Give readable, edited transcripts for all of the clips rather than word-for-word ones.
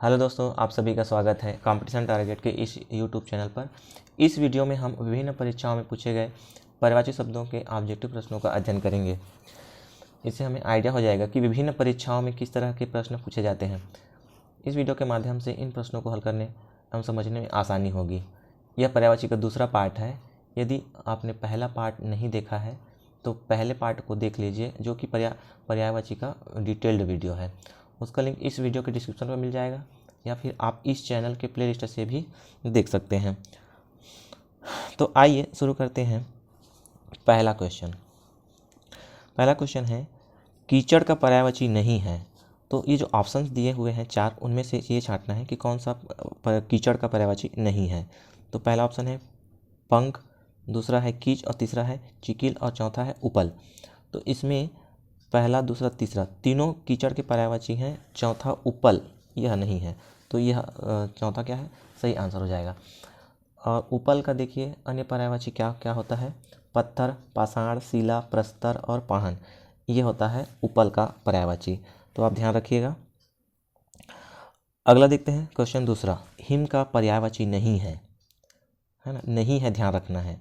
Hello दोस्तों, आप सभी का स्वागत है कंपटीशन टारगेट के इस यूट्यूब चैनल पर। इस वीडियो में हम विभिन्न परीक्षाओं में पूछे गए पर्यायवाची शब्दों के ऑब्जेक्टिव प्रश्नों का अध्ययन करेंगे। इससे हमें आइडिया हो जाएगा कि विभिन्न परीक्षाओं में किस तरह के प्रश्न पूछे जाते हैं। इस वीडियो के माध्यम से इन प्रश्नों को हल करने एवं समझने में आसानी होगी। यह पर्यायवाची का दूसरा पार्ट है। यदि आपने पहला पार्ट नहीं देखा है तो पहले पार्ट को देख लीजिए, जो कि पर्यायवाची का डिटेल्ड वीडियो है। उसका लिंक इस वीडियो के डिस्क्रिप्शन में मिल जाएगा, या फिर आप इस चैनल के प्ले लिस्ट से भी देख सकते हैं। तो आइए शुरू करते हैं। पहला क्वेश्चन है, कीचड़ का पर्यायवाची नहीं है। तो ये जो ऑप्शंस दिए हुए हैं चार, उनमें से ये छांटना है कि कौन सा कीचड़ का पर्यायवाची नहीं है। तो पहला ऑप्शन है पंख, दूसरा है कीच और तीसरा है चिकिल और चौथा है उपल। तो इसमें पहला, दूसरा, तीसरा तीनों कीचड़ के पर्यायवाची हैं, चौथा उपल यह नहीं है। तो यह चौथा क्या है, सही आंसर हो जाएगा। और उपल का देखिए अन्य पर्यायवाची क्या क्या होता है, पत्थर, पाषाण, शिला, प्रस्तर और पाहन, ये होता है उपल का पर्यायवाची। तो आप ध्यान रखिएगा। अगला देखते हैं क्वेश्चन दूसरा, हिम का पर्यायवाची नहीं है ना, नहीं है, ध्यान रखना है।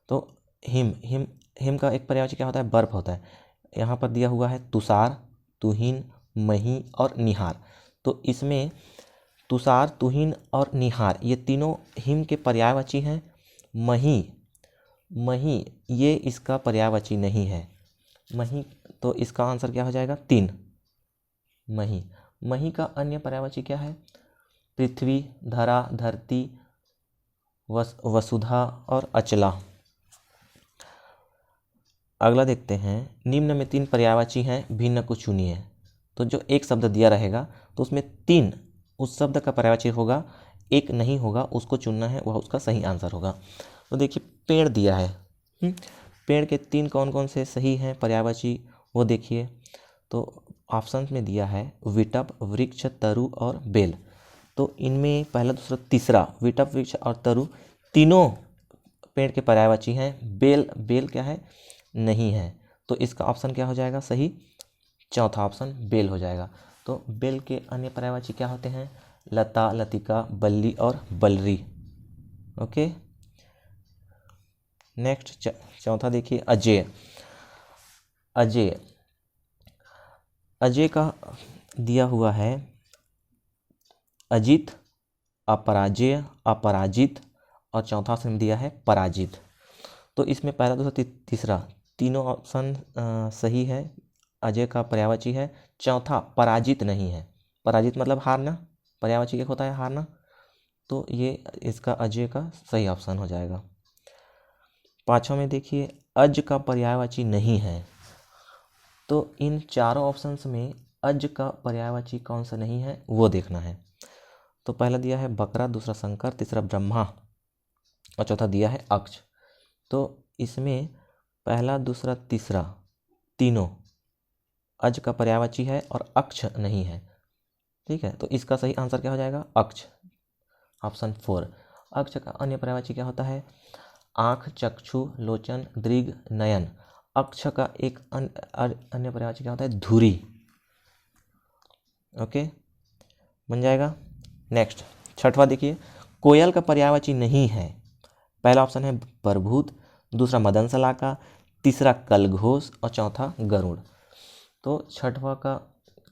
तो हिम का एक पर्यायवाची क्या होता है, बर्फ होता है। यहाँ पर दिया हुआ है तुषार, तुहिन, मही और निहार। तो इसमें तुषार, तुहिन और निहार ये तीनों हिम के पर्यायवाची हैं। मही ये इसका पर्यायवाची नहीं है। मही, तो इसका आंसर क्या हो जाएगा, 3 मही का अन्य पर्यायवाची क्या है, पृथ्वी, धरा, धरती, वसुधा और अचला। अगला देखते हैं, निम्न में 3 पर्यायवाची हैं, भिन्न को चुनिए। तो जो एक शब्द दिया रहेगा तो उसमें 3 उस शब्द का पर्यायवाची होगा, एक नहीं होगा, उसको चुनना है, वह उसका सही आंसर होगा। तो देखिए पेड़ दिया है, पेड़ के 3 कौन कौन से सही हैं पर्यायवाची वो देखिए। तो ऑप्शन में दिया है विटप, वृक्ष, तरु और बेल। तो इनमें पहला, दूसरा, तीसरा विटप, वृक्ष और तरु तीनों पेड़ के पर्यायवाची हैं। बेल क्या है, नहीं है। तो इसका ऑप्शन क्या हो जाएगा सही, चौथा ऑप्शन बेल हो जाएगा। तो बेल के अन्य पर्यायवाची क्या होते हैं, लता, लतिका, बल्ली और बलरी। ओके, नेक्स्ट चौथा देखिए, अजय का दिया हुआ है अजित, अपराजय, अपराजित और चौथा ऑप्शन दिया है पराजित। तो इसमें पहला, दूसरा, तीसरा तीनों ऑप्शन सही है। अजय का पर्यायवाची है, चौथा पराजित नहीं है। पराजित मतलब हारना, पर्यायवाची एक होता है हारना। तो ये इसका अजय का सही ऑप्शन हो जाएगा। पांचवा में देखिए, अज का पर्यायवाची नहीं है। तो इन चारों ऑप्शंस में अज का पर्यायवाची कौन सा नहीं है वो देखना है। तो पहला दिया है बकरा, दूसरा शंकर, तीसरा ब्रह्मा और चौथा दिया है अक्ष। तो इसमें पहला, दूसरा, तीसरा तीनों अज का पर्यायवाची है और अक्ष नहीं है। ठीक है, तो इसका सही आंसर क्या हो जाएगा, अक्ष, ऑप्शन 4। अक्ष का अन्य पर्यायवाची क्या होता है, आँख, चक्षु, लोचन, दृग, नयन। अक्ष का एक अन्य पर्यायवाची क्या होता है, धुरी। ओके, बन जाएगा। नेक्स्ट छठवां देखिए, कोयल का पर्यायवाची नहीं है। पहला ऑप्शन है प्रभूत, दूसरा मदन सलाका, तीसरा कलघोष और चौथा गरुड़। तो छठवां का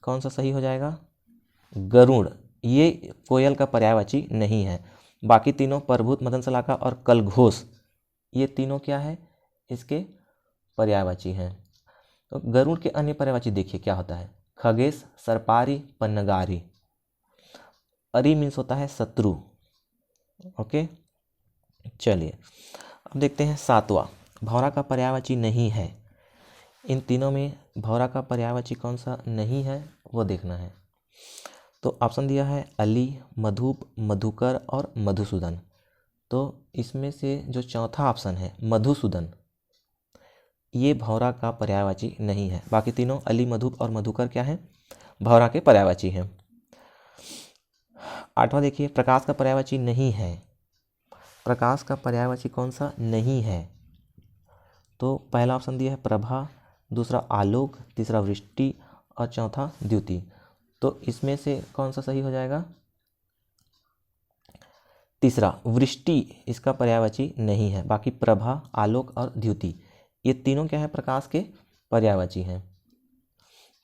कौन सा सही हो जाएगा, गरुड़, ये कोयल का पर्यायवाची नहीं है। बाकी तीनों प्रभूत, मदन सलाका और कलघोष ये तीनों क्या है, इसके पर्यायवाची हैं। तो गरुड़ के अन्य पर्यायवाची देखिए क्या होता है, खगेश, सर्पारी, पन्नगारी। अरि मीन्स होता है शत्रु। ओके, चलिए अब देखते हैं सातवां, भौरा का पर्यायवाची नहीं है। इन तीनों में भौरा का पर्यायवाची कौन सा नहीं है वो देखना है। तो ऑप्शन दिया है अली, मधुप, मधुकर और मधुसूदन। तो इसमें से जो चौथा ऑप्शन है मधुसूदन, ये भौरा का पर्यायवाची नहीं है। बाकी तीनों अली, मधुप और मधुकर क्या है, भौरा के पर्यायवाची हैं। आठवां देखिए, प्रकाश का पर्यायवाची नहीं है। प्रकाश का पर्यायवाची कौन सा नहीं है, तो पहला ऑप्शन दिया है प्रभा, दूसरा आलोक, तीसरा वृष्टि और चौथा द्युति। तो इसमें से कौन सा सही हो जाएगा? तीसरा वृष्टि इसका पर्यायवाची नहीं है। बाकी प्रभा, आलोक और द्युति ये तीनों क्या है? प्रकाश के पर्यायवाची हैं।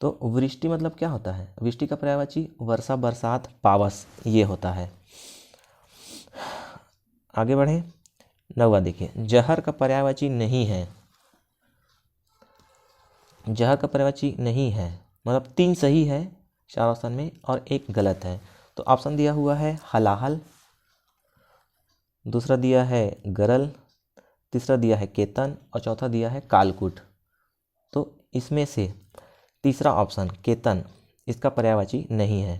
तो वृष्टि मतलब क्या होता है? वृष्टि का पर्यायवाची वर्षा, बरसात, पावस ये होता है। आगे बढ़े, 9वां देखिए, जहर का पर्यायवाची नहीं है। जहर का पर्यायवाची नहीं है मतलब 3 सही है 4 ऑप्शन में और 1 गलत है। तो ऑप्शन दिया हुआ है हलाहल, दूसरा दिया है गरल, तीसरा दिया है केतन और चौथा दिया है कालकूट। तो इसमें से तीसरा ऑप्शन केतन इसका पर्यायवाची नहीं है।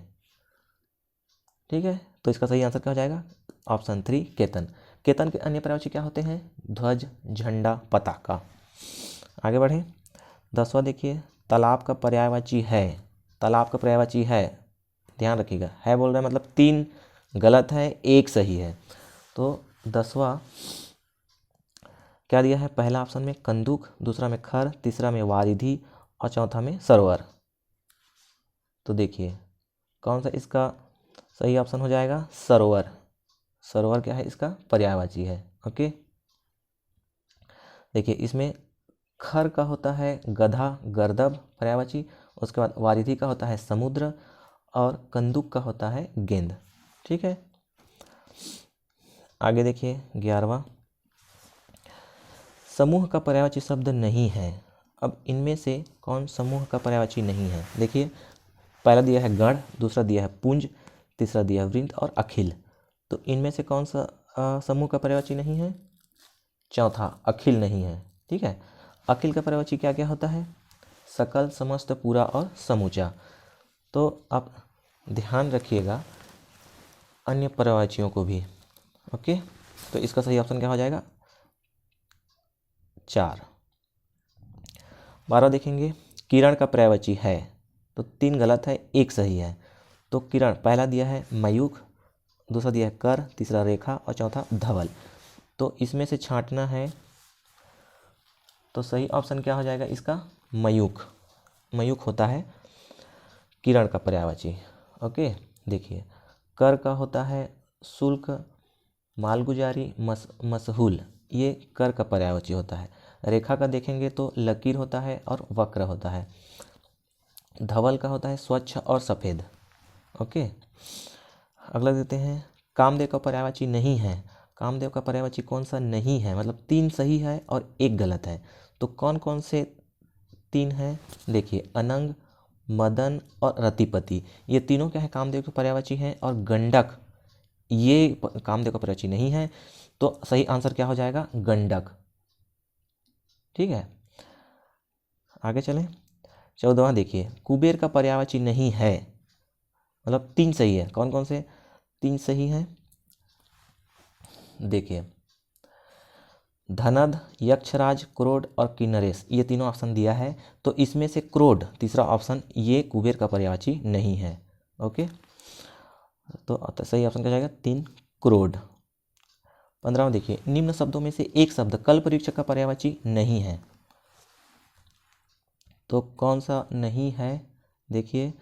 ठीक है, तो इसका सही आंसर क्या हो जाएगा? ऑप्शन 3 केतन। केतन के अन्य पर्यायवाची क्या होते हैं? ध्वज, झंडा, पताका। आगे बढ़े, 10वां देखिए, तालाब का पर्यायवाची है। तालाब का पर्यायवाची है, ध्यान रखिएगा, है बोल रहे हैं मतलब 3 गलत है 1 सही है। तो 10वां क्या दिया है? पहला ऑप्शन में कंदुक, दूसरा में खर, तीसरा में वारिधि और चौथा में सरोवर। तो देखिए कौन सा इसका सही ऑप्शन हो जाएगा? सरोवर। सरोवर क्या है? इसका पर्यायवाची है। ओके, देखिए इसमें खर का होता है गधा, गर्दभ पर्यायवाची, उसके बाद वारिधि का होता है समुद्र और कंदुक का होता है गेंद। ठीक है, आगे देखिए 11वां, समूह का पर्यायवाची शब्द नहीं है। अब इनमें से कौन समूह का पर्यायवाची नहीं है? देखिए पहला दिया है गण, दूसरा दिया है पुंज, तीसरा दिया है वृंद और अखिल। तो इनमें से कौन सा समूह का पर्यायवाची नहीं है? चौथा अखिल नहीं है। ठीक है, अखिल का पर्यायवाची क्या क्या होता है? सकल, समस्त, पूरा और समूचा। तो आप ध्यान रखिएगा अन्य पर्यायवाचियों को भी। ओके, तो इसका सही ऑप्शन क्या हो जाएगा? 4। 12 देखेंगे, किरण का पर्यायवाची है। तो 3 गलत है 1 सही है। तो किरण पहला दिया है मयूख, दूसरा दिया है कर, तीसरा रेखा और चौथा धवल। तो इसमें से छांटना है, तो सही ऑप्शन क्या हो जाएगा इसका? मयूख। मयूख होता है किरण का पर्यायवाची। ओके, देखिए कर का होता है शुल्क, मालगुजारी, मसहूल, ये कर का पर्यायवाची होता है। रेखा का देखेंगे तो लकीर होता है और वक्र होता है। धवल का होता है स्वच्छ और सफ़ेद। ओके, अगला देते हैं, कामदेव का पर्यायवाची नहीं है। कामदेव का पर्यायवाची कौन सा नहीं है? मतलब 3 सही है और 1 गलत है। तो कौन कौन से 3 हैं? देखिए अनंग, मदन और रतिपति ये तीनों क्या है? कामदेव के पर्यायवाची हैं। और गंडक ये कामदेव का पर्यायवाची नहीं है। तो सही आंसर क्या हो जाएगा? गंडक। ठीक है, आगे चलें, 14वां देखिए, कुबेर का पर्यायवाची नहीं है। मतलब 3 सही है। कौन कौन से 3 सही हैं? देखिए धनद, यक्षराज, क्रोध और किन्नरेश ये तीनों ऑप्शन दिया है। तो इसमें से क्रोध तीसरा ऑप्शन ये कुबेर का पर्यायवाची नहीं है। ओके, तो सही ऑप्शन क्या जाएगा? 3 क्रोध। 15वां देखिए, निम्न शब्दों में से एक शब्द कल्पवृक्ष का पर्यायवाची नहीं है। तो कौन सा नहीं है? देखिए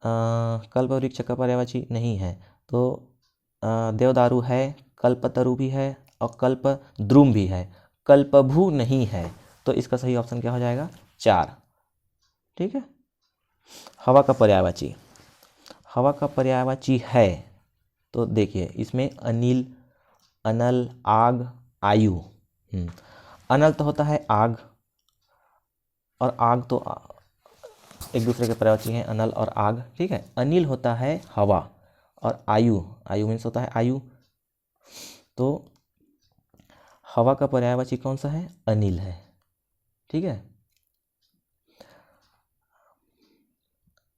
कल्पवृक्ष का पर्यायवाची नहीं है। तो देवदारू है, कल्पतरु भी है और कल्पद्रुम भी है, कल्पभू नहीं है। तो इसका सही ऑप्शन क्या हो जाएगा? 4। ठीक है, हवा का पर्यायवाची, हवा का पर्यायवाची है। तो देखिए इसमें अनिल, अनल, आग, आयु। अनल तो होता है आग, और आग तो एक दूसरे के पर्यायवाची हैं, अनल और आग। ठीक है, अनिल होता है हवा और आयु, आयु मीन्स होता है आयु। तो हवा का पर्यायवाची कौन सा है? अनिल है। ठीक है,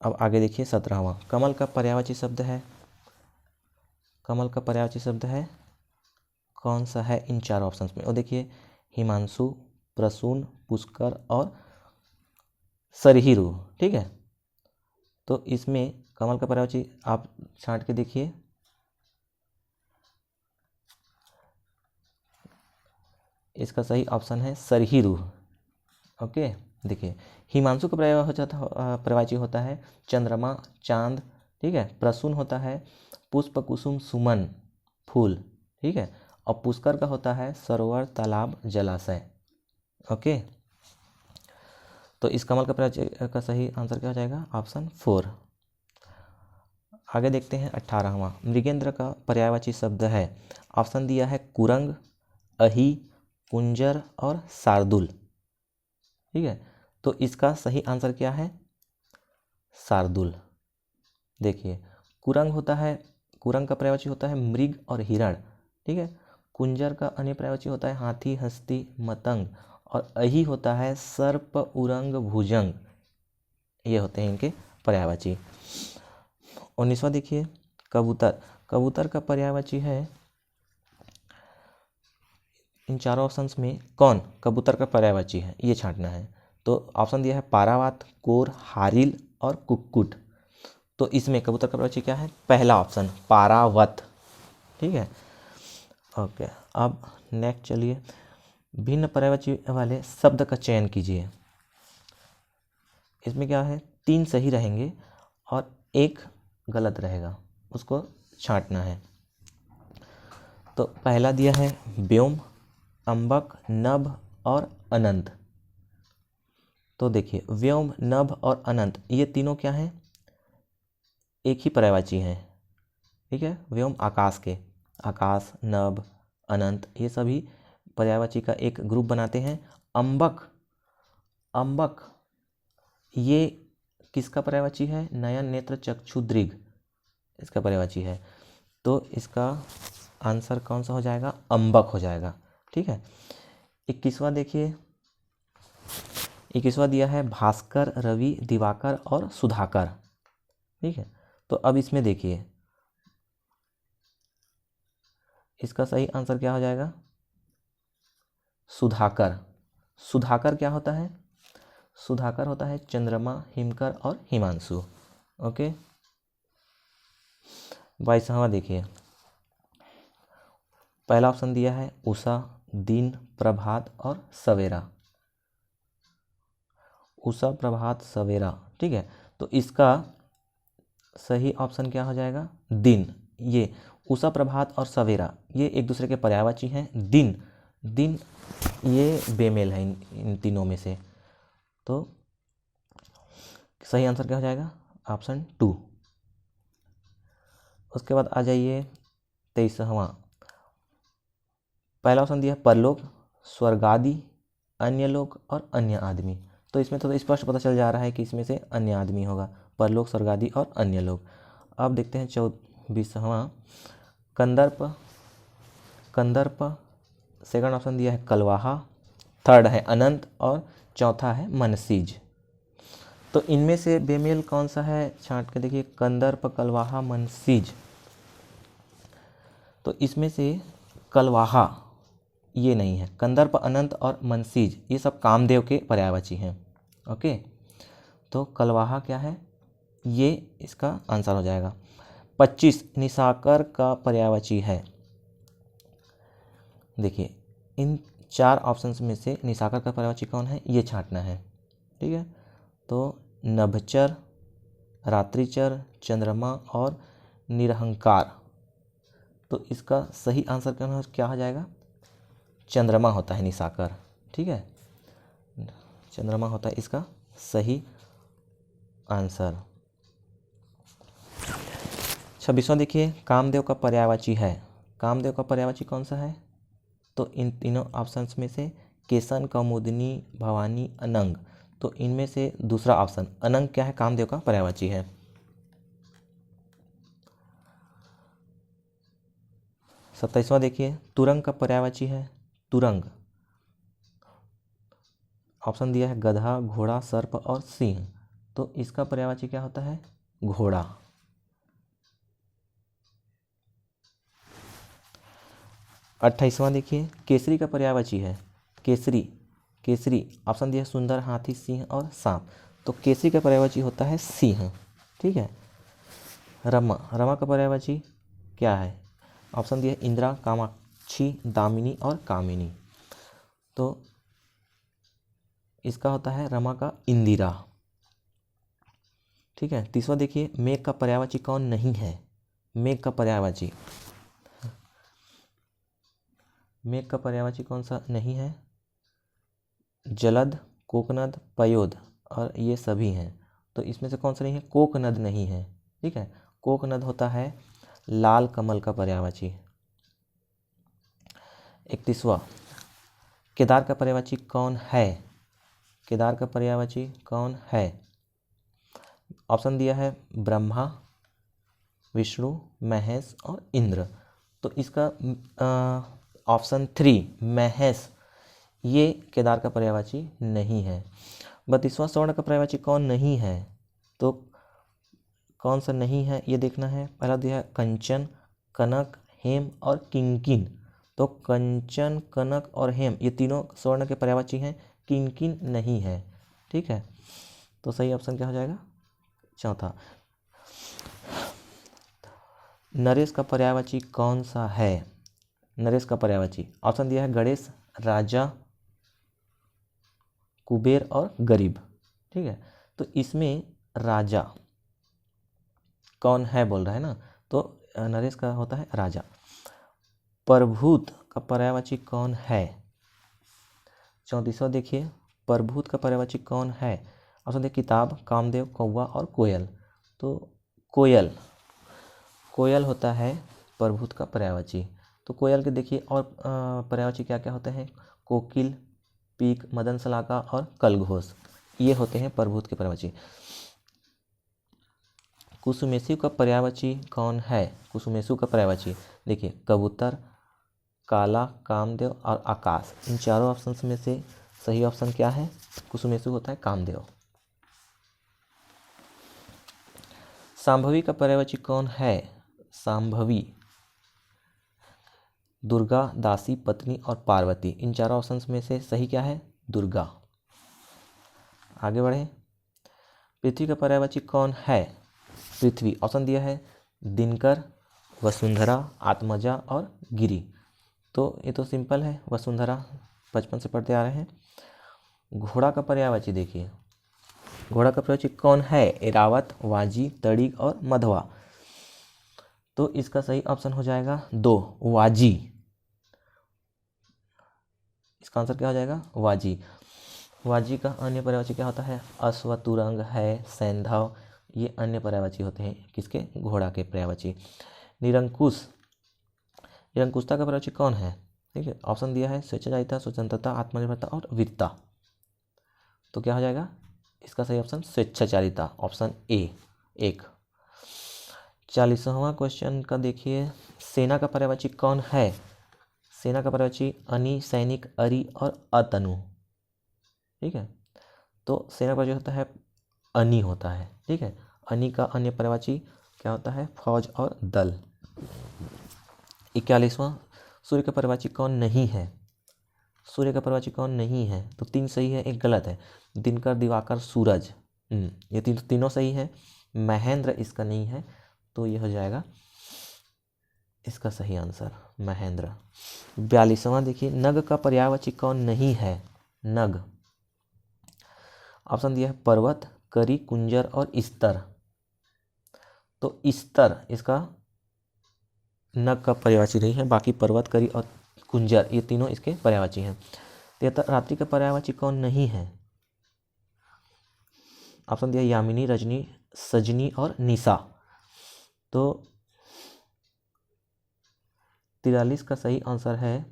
अब आगे देखिए 17वां, कमल का पर्यायवाची शब्द है। कमल का पर्यायवाची शब्द है कौन सा है इन 4 ऑप्शंस में? और देखिए हिमांशु, प्रसून, पुष्कर और सरहिरु। ठीक है, तो इसमें कमल का पर्यायवाची आप छांट के देखिए, इसका सही ऑप्शन है सरहिरु। ओके, देखिए हिमांशु का पर्यायवाची होता है चंद्रमा, चांद, ठीक है। प्रसून होता है पुष्प, कुसुम, सुमन, फूल, ठीक है। और पुष्कर का होता है सरोवर, तालाब, जलाशय। ओके, तो इस कमल का पर्यायवाची का सही आंसर क्या हो जाएगा? ऑप्शन 4। आगे देखते हैं 18वां। मृगेंद्र का पर्यायवाची शब्द है, ऑप्शन दिया है कुरंग, अही, कुंजर और शार्दुल, ठीक है। तो इसका सही आंसर क्या है? शार्दुल। देखिए, कुरंग होता है, कुरंग का पर्यायवाची होता है मृग और हिरण, ठीक है। कुंजर का अन्य पर्यायवाची होता है हाथी, हस्ती, मतंग। और अही होता है सर्प, उरंग, भुजंग। ये होते हैं इनके पर्यायवाची। 19वां देखिए, कबूतर। कबूतर का पर्यायवाची है, इन चारों ऑप्शंस में कौन कबूतर का पर्यायवाची है ये छांटना है। तो ऑप्शन दिया है पारावात, कोर, हारिल और कुक्कुट। तो इसमें कबूतर का पर्यायवाची क्या है? पहला ऑप्शन पारावत, ठीक है। ओके, अब नेक्स्ट चलिए, भिन्न पर्यायवाची वाले शब्द का चयन कीजिए। इसमें क्या है, 3 सही रहेंगे और 1 गलत रहेगा, उसको छांटना है। तो पहला दिया है व्योम, अंबक, नभ और अनंत। तो देखिए, व्योम, नभ और अनंत ये तीनों क्या हैं? एक ही पर्यायवाची हैं, ठीक है। व्योम आकाश के, आकाश, नभ, अनंत ये सभी पर्यायवाची का एक ग्रुप बनाते हैं। अंबक, अंबक ये किसका पर्यायवाची है? नयन, नेत्र, चक्षु, दृग, इसका पर्यायवाची है। तो इसका आंसर कौन सा हो जाएगा? अंबक हो जाएगा, ठीक है। 21वां देखिए, 21वां दिया है भास्कर, रवि, दिवाकर और सुधाकर, ठीक है। तो अब इसमें देखिए, इसका सही आंसर क्या हो जाएगा? सुधाकर। सुधाकर क्या होता है? सुधाकर होता है चंद्रमा, हिमकर और हिमांशु। ओके, 22वां देखिए, पहला ऑप्शन दिया है उषा, दिन, प्रभात और सवेरा। उषा, प्रभात, सवेरा, ठीक है। तो इसका सही ऑप्शन क्या हो जाएगा? दिन। ये उषा, प्रभात और सवेरा ये एक दूसरे के पर्यायवाची हैं। दिन, दिन ये बेमेल है इन तीनों में से। तो सही आंसर क्या हो जाएगा? ऑप्शन 2। उसके बाद आ जाइए 23वां। पहला ऑप्शन दिया परलोक, स्वर्गादि, अन्य लोक और अन्य आदमी। तो इसमें तो स्पष्ट पता चल जा रहा है कि इसमें से अन्य आदमी होगा, परलोक, स्वर्गादि और अन्य लोक। अब देखते हैं 24वां, कंदर्प। कंदर्प, सेकंड ऑप्शन दिया है कलवाहा, थर्ड है अनंत और चौथा है मनसीज। तो इनमें से बेमेल कौन सा है? छांट के देखिए, कंदर्प, कलवाहा, मनसीज। तो इसमें से कलवाहा ये नहीं है। कंदर्प, अनंत और मनसीज ये सब कामदेव के पर्यायवाची हैं। ओके, तो कलवाहा क्या है? ये इसका आंसर हो जाएगा। 25 निशाकर का पर्यायवाची है। देखिए, इन 4 ऑप्शंस में से निशाकर का पर्यायवाची कौन है ये छांटना है, ठीक है। तो नभचर, रात्रिचर, चंद्रमा और निरहंकार। तो इसका सही आंसर क्या हो जाएगा? चंद्रमा होता है निशाकर, ठीक है। चंद्रमा होता है इसका सही आंसर। 26वां देखिए, कामदेव का पर्यायवाची है। कामदेव का पर्यायवाची कौन सा है? तो इन तीनों ऑप्शंस में से केसन, कौमुदनी, भवानी, अनंग। तो इनमें से दूसरा ऑप्शन अनंग क्या है? कामदेव का पर्यायवाची है। 27वां देखिए, तुरंग का पर्यायवाची है। तुरंग, ऑप्शन दिया है गधा, घोड़ा, सर्प और सिंह। तो इसका पर्यायवाची क्या होता है? घोड़ा। 28वां देखिए, केसरी का पर्यायवाची है। केसरी, केसरी ऑप्शन दिया है सुंदर, हाथी, सिंह और सांप। तो केसरी का पर्यायवाची होता है सिंह, ठीक है। रमा, रमा का पर्यायवाची क्या है? ऑप्शन दिया है इंदिरा, कामाक्षी, दामिनी और कामिनी। तो इसका होता है रमा का इंदिरा। ठीक है, तीसरा देखिए, मेघ का पर्यायवाची कौन नहीं है? मेघ का पर्यायवाची, मेघ का पर्यायवाची कौन सा नहीं है? जलद, कोकनद, पयोद और ये सभी हैं। तो इसमें से कौन सा नहीं है? कोकनद नहीं है। ठीक है, कोकनद होता है लाल कमल का पर्यायवाची। 31वां, केदार का पर्यायवाची कौन है? केदार का पर्यायवाची कौन है? ऑप्शन दिया है ब्रह्मा, विष्णु, महेश और इंद्र। तो इसका ऑप्शन 3 महेश, ये केदार का पर्यायवाची नहीं है। 32वां, स्वर्ण का पर्यायवाची कौन नहीं है? तो कौन सा नहीं है ये देखना है। पहला दिया है कंचन, कनक, हेम और किंकिन। तो कंचन, कनक और हेम ये तीनों स्वर्ण के पर्यायवाची हैं, किंकिन नहीं है। ठीक है, तो सही ऑप्शन क्या हो जाएगा? चौथा। नरेश का पर्यायवाची कौन सा है? नरेश का पर्यायवाची ऑप्शन दिया है गणेश, राजा, कुबेर और गरीब। ठीक है, तो इसमें राजा कौन है बोल रहा है ना, तो नरेश का होता है राजा। प्रभूत का पर्यायवाची कौन है? 34वां देखिए, प्रभूत का पर्यायवाची कौन है? ऑप्शन देखिए किताब, कामदेव, कौवा और कोयल। तो कोयल, कोयल होता है प्रभूत का पर्यायवाची। तो कोयल के देखिए और पर्यायवाची क्या क्या होते हैं? कोकिल, पीक, मदन सलाका और कलघोष, ये होते हैं प्रभूत के पर्यायवाची। कुसुमेशु का पर्यायवाची कौन है? कुसुमेशु का पर्यायवाची देखिए कबूतर, काला, कामदेव और आकाश। इन चारों ऑप्शन में से सही ऑप्शन क्या है? कुसुमेशु होता है कामदेव। सांभवी का पर्यायवाची कौन है? सांभवी दुर्गा, दासी, पत्नी और पार्वती। इन चारों ऑप्शंस में से सही क्या है? दुर्गा। आगे बढ़े, पृथ्वी का पर्यायवाची कौन है? पृथ्वी ऑप्शन दिया है दिनकर, वसुंधरा, आत्मजा और गिरी। तो ये तो सिंपल है, वसुंधरा, बचपन से पढ़ते आ रहे हैं। घोड़ा का पर्यायवाची देखिए, घोड़ा का पर्यायवाची कौन है? एरावत, वाजी, तड़िग और मधवा। तो इसका सही ऑप्शन हो जाएगा 2 वाजी। इसका आंसर क्या हो जाएगा? वाजी। वाजी का अन्य पर्यायवाची क्या होता है? अश्व, तुरंग, है, सैंधव, ये अन्य पर्यायवाची होते हैं किसके? घोड़ा के पर्यायवाची। निरंकुश, निरंकुशता का पर्यायवाची कौन है? ठीक है, ऑप्शन दिया है स्वेच्छाचारिता, स्वतंत्रता, आत्मनिर्भरता और वीरता। तो क्या हो जाएगा इसका सही ऑप्शन? स्वेच्छाचारिता, ऑप्शन ए 1। 40वां क्वेश्चन का देखिए, सेना का पर्यायवाची कौन है? सेना का पर्यायवाची अनि, सैनिक, अरि और अतनु। ठीक है, तो सेना का पर्यायवाची होता है अनि होता है। ठीक है, अनि का अन्य पर्यायवाची क्या होता है? फौज और दल। 41वां, सूर्य का पर्यायवाची कौन नहीं है? सूर्य का पर्यायवाची कौन नहीं है? तो 3 सही है, 1 गलत है। दिनकर, दिवाकर, सूरज, ये तीनों सही है। महेंद्र इसका नहीं है, तो ये हो जाएगा इसका सही आंसर महेंद्र। 42वां देखिए, नग का पर्यायवाची कौन नहीं है? नग ऑप्शन दिया है पर्वत, करी, कुंजर और स्तर। तो स्तर इसका नग का पर्यायवाची नहीं है, बाकी पर्वत, करी और कुंजर ये तीनों इसके पर्यायवाची हैं। 73 रात्रि का पर्यायवाची कौन नहीं है? ऑप्शन दिया यामिनी, रजनी, सजनी और निशा। तो 43 का सही आंसर है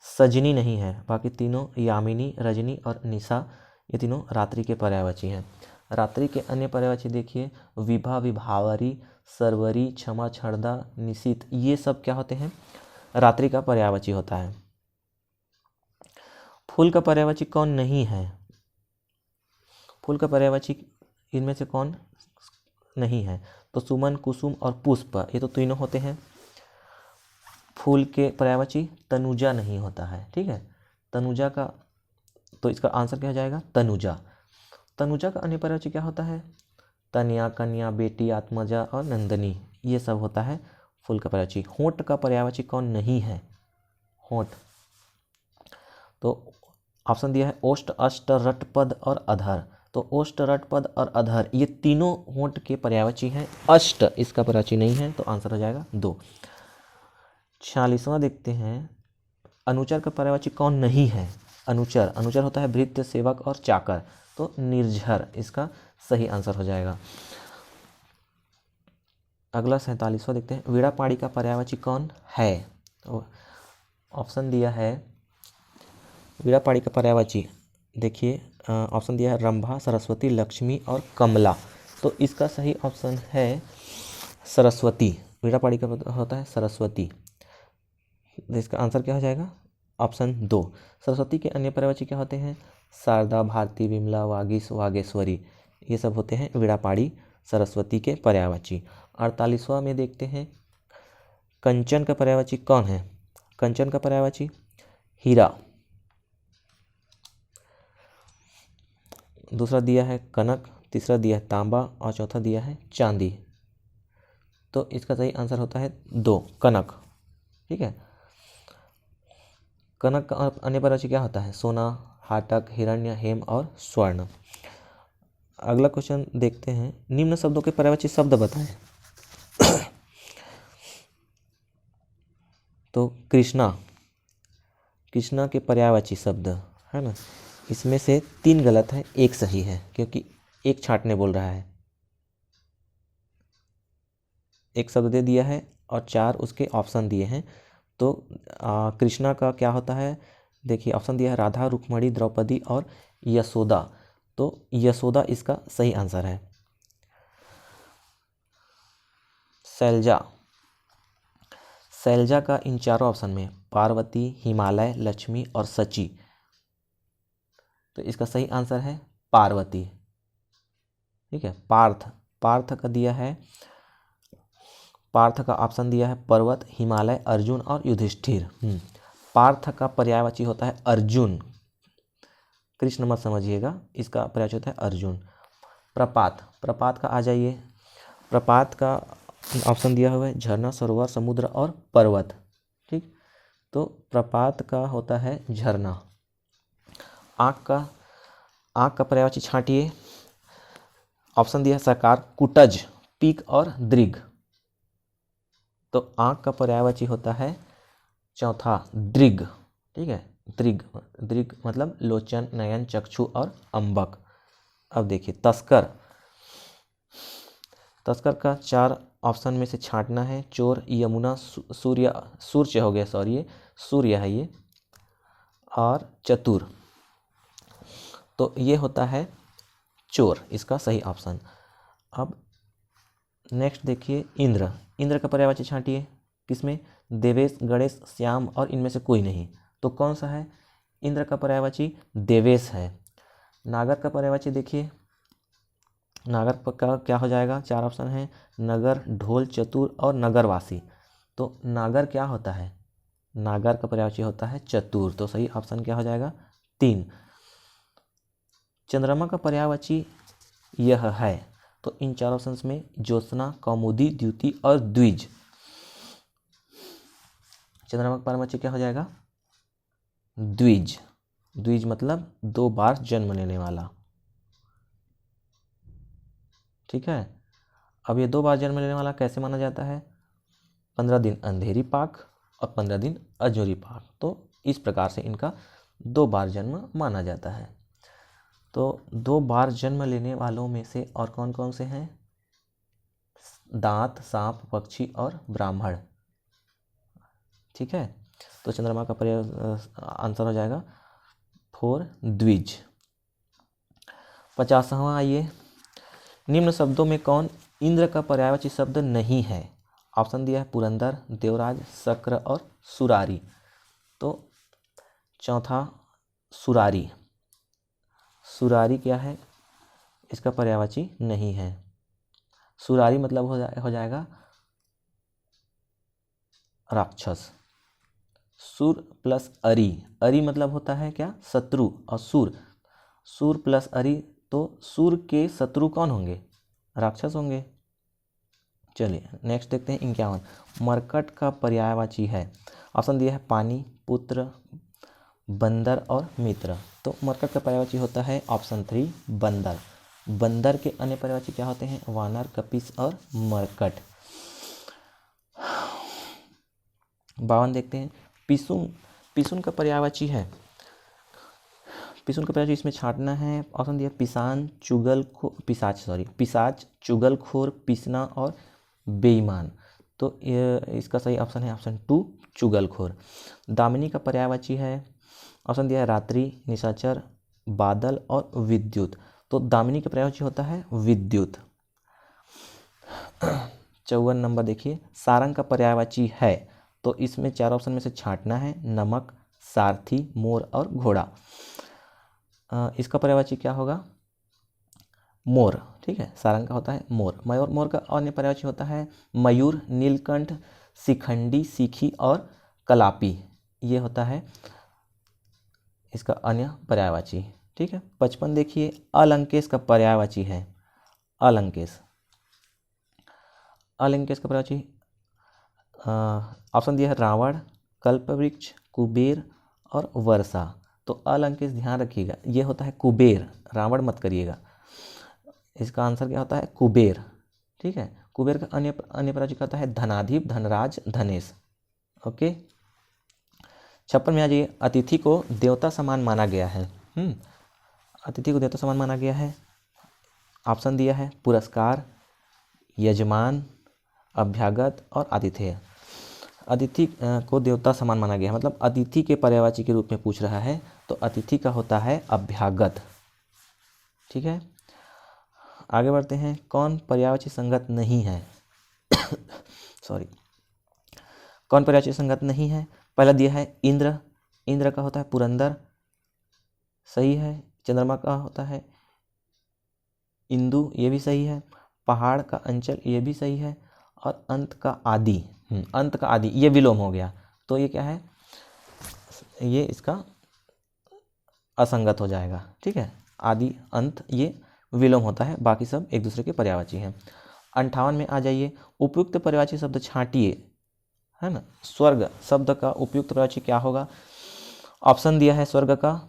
सजनी नहीं है, बाकी तीनों यामिनी, रजनी और निशा ये तीनों रात्रि के पर्यायवाची हैं। रात्रि के अन्य पर्यायवाची देखिए विभा, विभावरी, सरवरी, क्षमा, छड़दा, निशित, ये सब क्या होते हैं? रात्रि का पर्यायवाची होता है। फूल का पर्यायवाची कौन नहीं है? फूल का पर्यायवाची इनमें से कौन नहीं है? तो सुमन, कुसुम और पुष्प ये तो तीनों होते हैं। फूल के पर्यायवाची तनुजा नहीं होता है। ठीक है, तनुजा का, तो इसका आंसर क्या हो जाएगा? तनुजा। तनुजा का अन्य पर्यायवाची क्या होता है? तनया, कन्या, बेटी, आत्मजा और नंदनी, ये सब होता है फूल का पर्यायवाची। होंठ का पर्यायवाची कौन नहीं है? होंठ, तो ऑप्शन दिया है ओष्ठ, अष्ट, रटपद और अधर। तो ओष्ठ, रटपद और अधर ये तीनों होंठ के पर्यायवाची हैं। अष्ट इसका पर्यायवाची नहीं है, तो आंसर हो जाएगा 2। 46वां देखते हैं, अनुचर का पर्यायवाची कौन नहीं है? अनुचर, अनुचर होता है भृत्य, सेवक और चाकर। तो निर्झर इसका सही आंसर हो जाएगा। अगला 47वां देखते हैं, वीणापाणी का पर्यायवाची कौन है? तो ऑप्शन दिया है वीणापाणी का पर्यायवाची, देखिए ऑप्शन दिया है रंभा, सरस्वती, लक्ष्मी और कमला। तो इसका सही ऑप्शन है सरस्वती। वीणापाणी का होता है सरस्वती। इसका आंसर क्या हो जाएगा? ऑप्शन 2। सरस्वती के अन्य पर्यायवाची क्या होते हैं? शारदा, भारती, विमला, वागीश, वागेश्वरी। ये सब होते हैं वीणापाणी सरस्वती के पर्यायवाची। 48वां में देखते हैं, कंचन का पर्यायवाची कौन है? कंचन का पर्यायवाची हीरा, दूसरा दिया है कनक, तीसरा दिया है तांबा और चौथा दिया है चांदी। तो इसका सही आंसर होता है 2, कनक। ठीक है। कनक का अन्य पर्यायवाची क्या होता है? सोना, हाटक, हिरण्य, हेम और स्वर्ण। अगला क्वेश्चन देखते हैं, निम्न शब्दों के पर्यायवाची शब्द बताएं। तो कृष्णा, कृष्णा के पर्यायवाची शब्द है ना, इसमें से 3 गलत है, 1 सही है, क्योंकि एक छांटने बोल रहा है। 1 शब्द दे दिया है और 4 उसके ऑप्शन दिए हैं। तो कृष्णा का क्या होता है? देखिए ऑप्शन दिया है राधा, रुक्मणी, द्रौपदी और यशोदा। तो यशोदा इसका सही आंसर है। शैलजा, शैलजा का इन चारों ऑप्शन में पार्वती, हिमालय, लक्ष्मी और सची। तो इसका सही आंसर है पार्वती। ठीक है। पार्थ, पार्थ का दिया है, पार्थ का ऑप्शन दिया है पर्वत, हिमालय, अर्जुन और युधिष्ठिर। पार्थ का पर्यायवाची होता है अर्जुन, कृष्ण मत समझिएगा, इसका पर्यायवाची होता है अर्जुन। प्रपात, प्रपात का आ जाइए, प्रपात का ऑप्शन दिया हुआ है झरना, सरोवर, समुद्र और पर्वत। ठीक। तो प्रपात का होता है झरना। आँख का, आँख का पर्यायवाची छांटिए। ऑप्शन दिया है सरकार, कुटज, पीक और दृग। तो आँख का पर्यायवाची होता है चौथा दृग। ठीक है। दृग, दृग मतलब लोचन, नयन, चक्षु और अंबक। अब देखिए तस्कर, तस्कर का 4 ऑप्शन में से छांटना है। चोर, यमुना, सूर्य, सूर्य हो गया, सॉरी ये सूर्य है ये, और चतुर। तो ये होता है चोर, इसका सही ऑप्शन। अब नेक्स्ट देखिए इंद्र, इंद्र का पर्यायवाची छांटिए। किसमें? देवेश, गणेश, श्याम और इनमें से कोई नहीं। तो कौन सा है? इंद्र का पर्यायवाची देवेश है। नागर का पर्यायवाची देखिए, नागर का क्या हो जाएगा? 4 ऑप्शन है, नगर, ढोल, चतुर और नगरवासी। तो नागर क्या होता है? नागर का पर्यायवाची होता है चतुर। तो सही ऑप्शन क्या हो जाएगा? 3। चंद्रमा का पर्यायवाची यह है। तो इन 4 ऑप्शंस में ज्योत्सना, कौमुदी, द्युति और द्विज। चंद्रमा का पर्यायवाची क्या हो जाएगा? द्विज। द्विज मतलब 2 बार जन्म लेने वाला। ठीक है। अब ये 2 बार जन्म लेने वाला कैसे माना जाता है? 15 दिन अंधेरी पाक और 15 दिन अजोरी पाक। तो इस प्रकार से इनका 2 बार जन्म माना जाता है। तो 2 बार जन्म लेने वालों में से और कौन कौन से हैं? दांत, सांप, पक्षी और ब्राह्मण। ठीक है। तो चंद्रमा का आंसर हो जाएगा 4 द्विज। 50वां आइए, निम्न शब्दों में कौन इंद्र का पर्यायवाची शब्द नहीं है? ऑप्शन दिया है पुरंदर, देवराज, शक्र और सुरारी। तो चौथा सुरारी, सुरारी क्या है? इसका पर्यायवाची नहीं है। सुरारी मतलब हो जाएगा राक्षस। सुर प्लस अरी, अरी मतलब होता है क्या? शत्रु। और सुर, सुर प्लस अरी, तो सुर के शत्रु कौन होंगे? राक्षस होंगे। चलिए नेक्स्ट देखते हैं 51। मरकट का पर्यायवाची है। ऑप्शन दिया है पानी, पुत्र, बंदर और मित्र। तो मरकट का पर्यायवाची होता है ऑप्शन 3 बंदर। बंदर के अन्य पर्यायवाची क्या होते हैं? वानर, कपिस और मरकट। 52 देखते हैं। पिसुन, पिसुन का पर्यायवाची है, पिसुन का पर्यायवाची इसमें छांटना है। ऑप्शन दिया पिसान, पिशाच, चुगलखोर, पिसना और बेईमान। तो इसका सही ऑप्शन है ऑप्शन 2 चुगलखोर। दामिनी का पर्यायवाची है, ऑप्शन दिया है रात्रि, निशाचर, बादल और विद्युत। तो दामिनी का पर्यायवाची होता है विद्युत। 54 नंबर देखिए। सारंग का पर्यायवाची है, तो इसमें 4 ऑप्शन में से छांटना है। नमक, सारथी, मोर और घोड़ा। इसका पर्यायवाची क्या होगा? मोर। ठीक है, सारंग का होता है मोर। मयूर, मोर का अन्य पर्यायवाची होता है मयूर, नीलकंठ, शिखंडी, सीखी और कलापी। ये होता है इसका अन्य पर्यायवाची। ठीक है। 55 देखिए। अलंकेश का पर्यायवाची है अलंकेश। अलंकेश का पर्यायवाची ऑप्शन दिया है रावण, कल्पवृक्ष, कुबेर और वर्षा। तो अलंकेश ध्यान रखिएगा, ये होता है कुबेर, रावण मत करिएगा। इसका आंसर क्या होता है? कुबेर। ठीक है। कुबेर का अन्य पर्यायवाची होता है धनाधिप, धनराज, धनेश। ओके। 56 में आ जाइए। अतिथि को देवता समान माना गया है। अतिथि को देवता समान माना गया है। ऑप्शन दिया है पुरस्कार, यजमान, अभ्यागत और आतिथेय। अतिथि को देवता समान माना गया है, मतलब अतिथि के पर्यायवाची के रूप में पूछ रहा है, तो अतिथि का होता है अभ्यागत। ठीक है। आगे बढ़ते हैं। कौन पर्यायवाची संगत नहीं है? सॉरी, कौन पर्यायवाची संगत नहीं है? पहला दिया है इंद्र, इंद्र का होता है पुरंदर, सही है। चंद्रमा का होता है इंदु, ये भी सही है। पहाड़ का अंचल, ये भी सही है। और अंत का आदि, अंत का आदि ये विलोम हो गया, तो ये क्या है? ये इसका असंगत हो जाएगा। ठीक है। आदि अंत ये विलोम होता है, बाकी सब एक दूसरे के पर्यायवाची हैं। 58 में आ जाइए। उपयुक्त पर्यायवाची शब्द छांटिए, है ना। स्वर्ग शब्द का उपयुक्त पर्यायवाची क्या होगा? ऑप्शन दिया है स्वर्ग का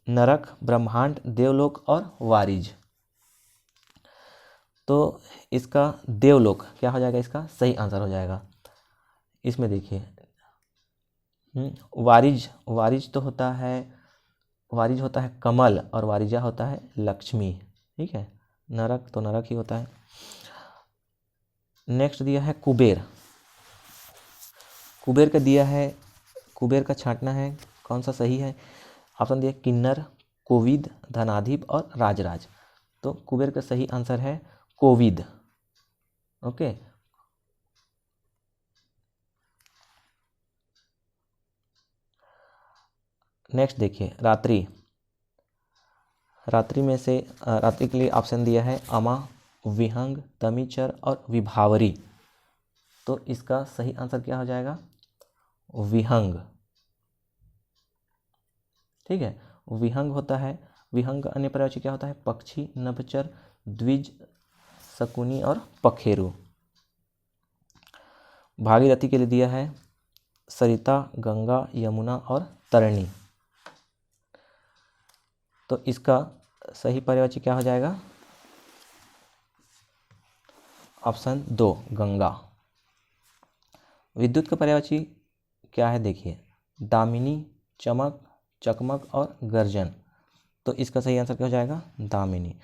नरक, ब्रह्मांड, देवलोक और वारिज। तो इसका देवलोक क्या हो जाएगा? इसका सही आंसर हो जाएगा। इसमें देखिए वारिज, वारिज तो होता है, वारिज होता है कमल और वारिजा होता है लक्ष्मी। ठीक है। नरक तो नरक ही होता है। नेक्स्ट दिया है कुबेर। कुबेर का दिया है, कुबेर का छांटना है, कौन सा सही है? ऑप्शन दिया किन्नर, कोविद, धनाधिप और राजराज। तो कुबेर का सही आंसर है कोविद। ओके। नेक्स्ट देखिए रात्रि। रात्रि में से रात्रि के लिए ऑप्शन दिया है अमा, विहंग, तमिचर और विभावरी। तो इसका सही आंसर क्या हो जाएगा? विहंग। ठीक है। विहंग होता है, विहंग का अन्य पर्यायवाची क्या होता है? पक्षी, नभचर, द्विज, शकुनी और पखेरु। भागीरथी के लिए दिया है सरिता, गंगा, यमुना और तरणी। तो इसका सही पर्यायवाची क्या हो जाएगा? ऑप्शन 2 गंगा। विद्युत का पर्यायवाची क्या है? देखिए दामिनी, चमक, चकमक और गर्जन। तो इसका सही आंसर क्या हो जाएगा? दामिनी।